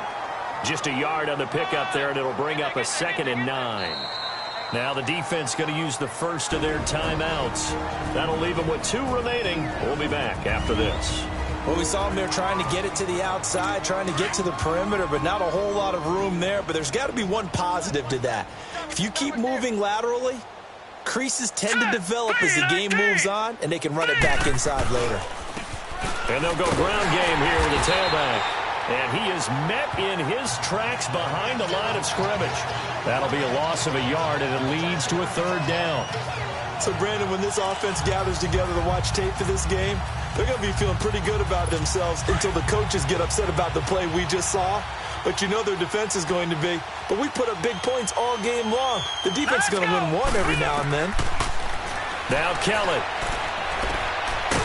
Just a yard on the pickup there, and it'll bring up a 2nd and 9. Now the defense going to use the first of their timeouts. That'll leave them with 2 remaining. We'll be back after this. Well, we saw them there trying to get it to the outside, trying to get to the perimeter, but not a whole lot of room there. But there's got to be one positive to that. If you keep moving laterally, creases tend to develop as the game moves on, and they can run it back inside later. And they'll go ground game here with the tailback. And he is met in his tracks behind the line of scrimmage. That'll be a loss of a yard, and it leads to a 3rd down. So, Brandon, when this offense gathers together to watch tape for this game, they're going to be feeling pretty good about themselves until the coaches get upset about the play we just saw. But you know their defense is going to be. But we put up big points all game long. The defense is going to win one every now and then. Now Kelly.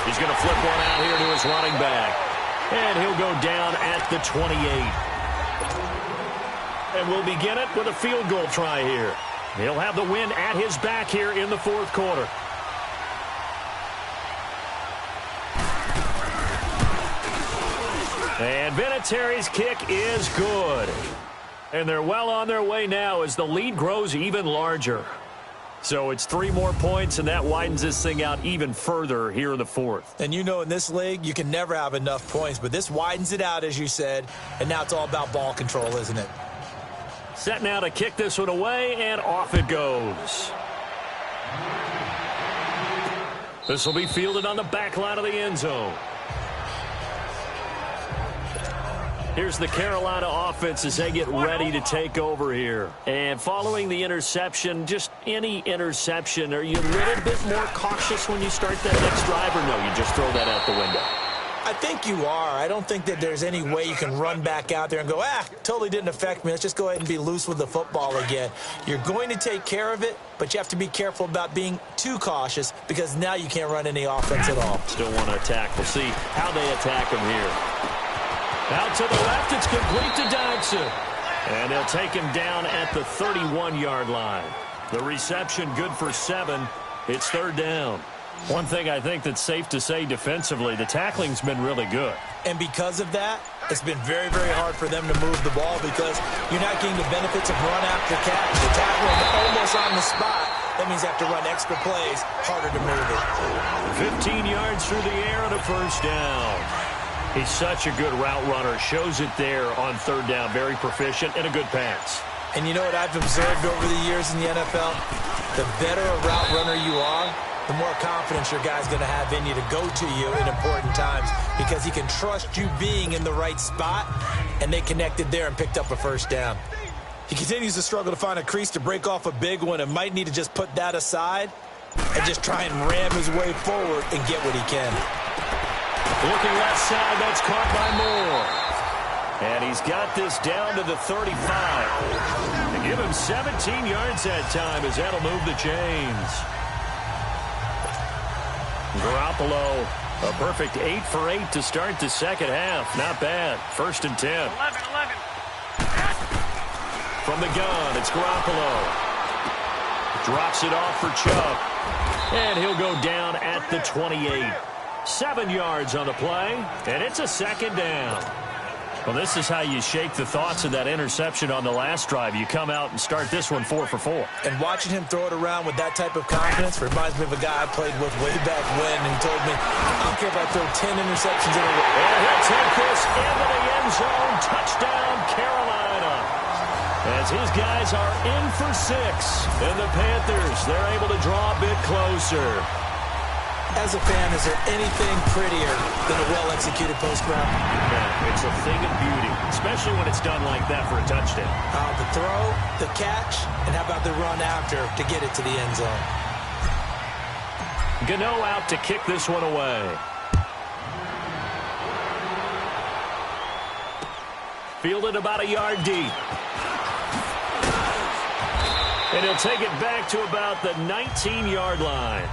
He's going to flip one out here to his running back. And he'll go down at the 28. And we'll begin it with a field goal try here. He'll have the win at his back here in the 4th quarter. And Vinatieri's kick is good. And they're well on their way now as the lead grows even larger. So it's 3 more points, and that widens this thing out even further here in the 4th. And you know in this league, you can never have enough points, but this widens it out, as you said, and now it's all about ball control, isn't it? Set now to kick this one away, and off it goes. This will be fielded on the back line of the end zone. Here's the Carolina offense as they get ready to take over here. And following the interception, just any interception, are you a little bit more cautious when you start that next drive, or no, you just throw that out the window? I think you are. I don't think that there's any way you can run back out there and go, totally didn't affect me. Let's just go ahead and be loose with the football again. You're going to take care of it, but you have to be careful about being too cautious because now you can't run any offense at all. Still want to attack. We'll see how they attack him here. Out to the left, it's complete to Dodson. And they'll take him down at the 31-yard line. The reception good for 7. It's third down. One thing I think that's safe to say defensively, the tackling's been really good. And because of that, it's been very, very hard for them to move the ball because you're not getting the benefits of run after catch. The tackling almost on the spot. That means you have to run extra plays, harder to move it. 15 yards through the air and a first down. He's such a good route runner. Shows it there on third down. Very proficient and a good pass. And you know what I've observed over the years in the NFL? The better a route runner you are, the more confidence your guy's going to have in you to go to you in important times because he can trust you being in the right spot, and they connected there and picked up a first down. He continues to struggle to find a crease to break off a big one and might need to just put that aside and just try and ram his way forward and get what he can. Looking left side, that's caught by Moore. And he's got this down to the 35. They give him 17 yards that time as that'll move the chains. Garoppolo, a perfect 8 for 8 to start the second half. Not bad. First and 10. 11. From the gun, it's Garoppolo. Drops it off for Chubb. And he'll go down at the 28. 7 yards on the play, and it's a second down. Well, this is how you shake the thoughts of that interception on the last drive. You come out and start this one 4 for 4. And watching him throw it around with that type of confidence reminds me of a guy I played with way back when, and he told me, I don't care if I throw 10 interceptions in a row. And he'll take this into the end zone. Touchdown, Carolina. As his guys are in for 6. And the Panthers, they're able to draw a bit closer. As a fan, is there anything prettier than a well-executed post route? Yeah, it's a thing of beauty, especially when it's done like that for a touchdown. The throw, the catch, and how about the run after to get it to the end zone? Gano out to kick this one away. Fielded about a yard deep. And he'll take it back to about the 19-yard line.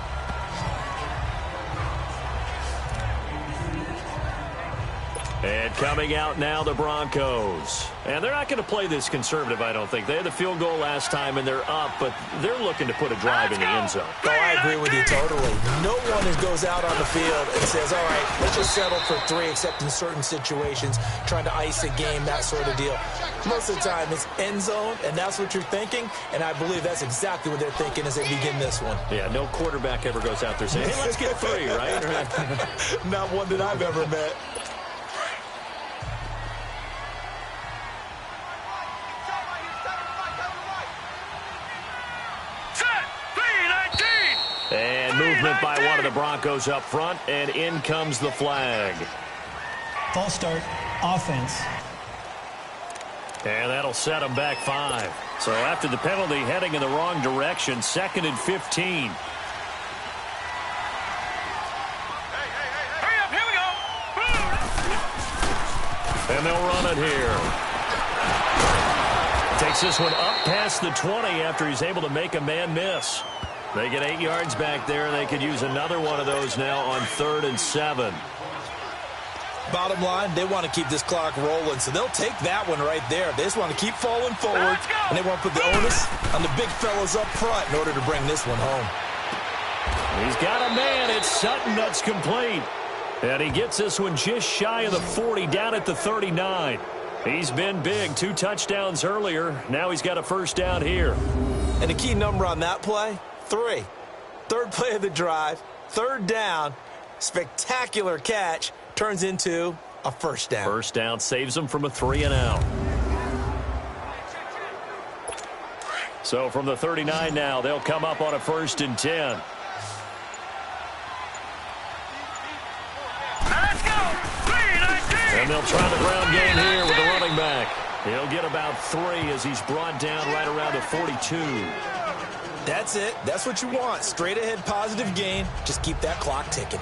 And coming out now, the Broncos. And they're not going to play this conservative, I don't think. They had the field goal last time, and they're up, but they're looking to put a drive in the end zone. Oh, I agree with you totally. No one goes out on the field and says, all right, let's just settle for 3, except in certain situations, trying to ice a game, that sort of deal. Most of the time, it's end zone, and that's what you're thinking, and I believe that's exactly what they're thinking as they begin this one. Yeah, no quarterback ever goes out there saying, hey, let's get 3, right? Not one that I've ever met. And movement by one of the Broncos up front, and in comes the flag. False start, offense. And that'll set them back 5. So after the penalty, heading in the wrong direction, 2nd and 15. Hurry up, here we go. And they'll run it here. Takes this one up past the 20 after he's able to make a man miss. They get 8 yards back there, and they could use another one of those now on 3rd and 7. Bottom line, they want to keep this clock rolling, so they'll take that one right there. They just want to keep falling forward, and they want to put the onus on the big fellas up front in order to bring this one home. He's got a man. It's Sutton that's complete. And he gets this one just shy of the 40, down at the 39. He's been big. 2 touchdowns earlier. Now he's got a first down here. And the key number on that play, 3. 3rd play of the drive, 3rd down, spectacular catch, turns into a first down. First down saves them from a 3 and out. So from the 39 now, they'll come up on a 1st and 10. Let's go. 3-19. And they'll try the ground game here with the running back. He'll get about 3 as he's brought down right around the 42. That's it. That's what you want. Straight ahead positive gain. Just keep that clock ticking.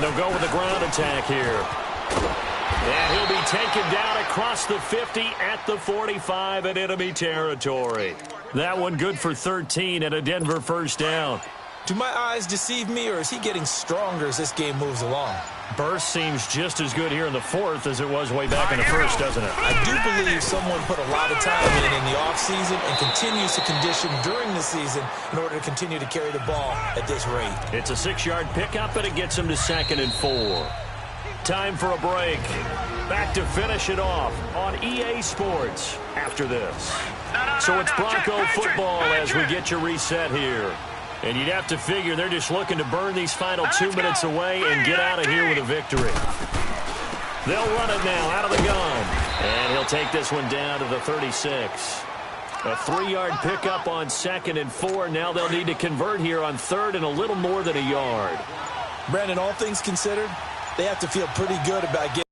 And they'll go with the ground attack here. And he'll be taken down across the 50 at the 45 in enemy territory. That one good for 13 and a Denver first down. Do my eyes deceive me, or is he getting stronger as this game moves along? Burst seems just as good here in the fourth as it was way back in the first, doesn't it? I do believe someone put a lot of time in the offseason and continues to condition during the season in order to continue to carry the ball at this rate. It's a 6-yard pickup, and it gets him to 2nd and 4. Time for a break. Back to finish it off on EA Sports after this. So it's Bronco football as we get you reset here. And you'd have to figure they're just looking to burn these final 2 minutes away and get out of here with a victory. They'll run it now out of the gun. And he'll take this one down to the 36. A 3-yard pickup on 2nd and 4. Now they'll need to convert here on 3rd and a little more than a yard. Brandon, all things considered, they have to feel pretty good about getting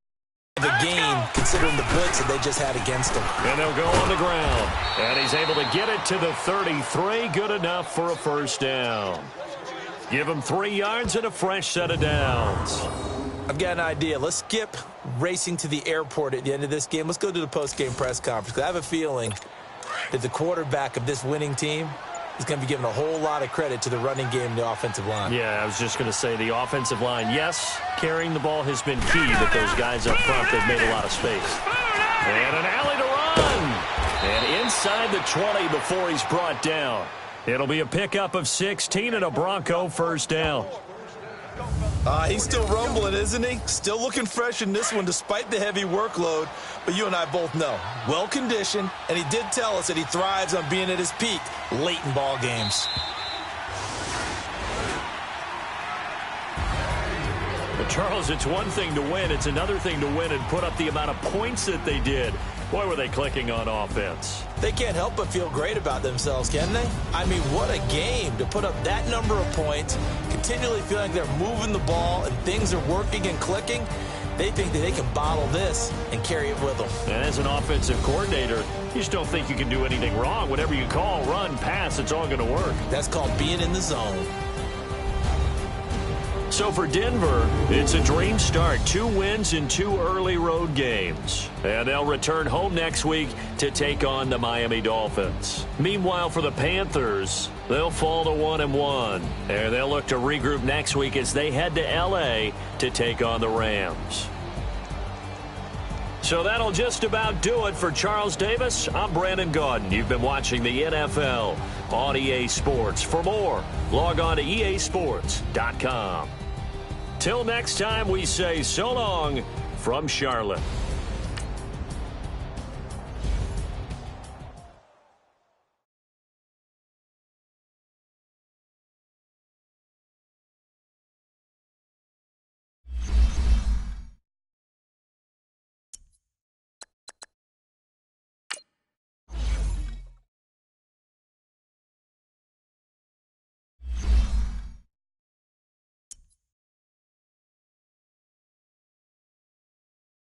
the game considering the blitz that they just had against them. And they'll go on the ground. And he's able to get it to the 33. Good enough for a first down. Give him 3 yards and a fresh set of downs. I've got an idea. Let's skip racing to the airport at the end of this game. Let's go to the post-game press conference. I have a feeling that the quarterback of this winning team is going to be given a whole lot of credit to the running game and the offensive line. Yeah, I was just going to say the offensive line, yes, carrying the ball has been key, but those guys up front, they've made a lot of space. And an alley to run. And inside the 20 before he's brought down. It'll be a pickup of 16 and a Bronco first down. He's still rumbling, isn't he? Still looking fresh in this one despite the heavy workload. But you and I both know, well-conditioned, and he did tell us that he thrives on being at his peak late in ball games. But Charles, it's one thing to win. It's another thing to win and put up the amount of points that they did. Boy, were they clicking on offense. They can't help but feel great about themselves, can they? I mean, what a game to put up that number of points, continually feeling like they're moving the ball and things are working and clicking. They think that they can bottle this and carry it with them. And as an offensive coordinator, you just don't think you can do anything wrong. Whatever you call, run, pass, it's all going to work. That's called being in the zone. So for Denver, it's a dream start. 2 wins in 2 early road games. And they'll return home next week to take on the Miami Dolphins. Meanwhile, for the Panthers, they'll fall to 1-1. And they'll look to regroup next week as they head to L.A. to take on the Rams. So that'll just about do it for Charles Davis. I'm Brandon Gaudin. You've been watching the NFL on EA Sports. For more, log on to easports.com. Till next time, we say so long from Charlotte.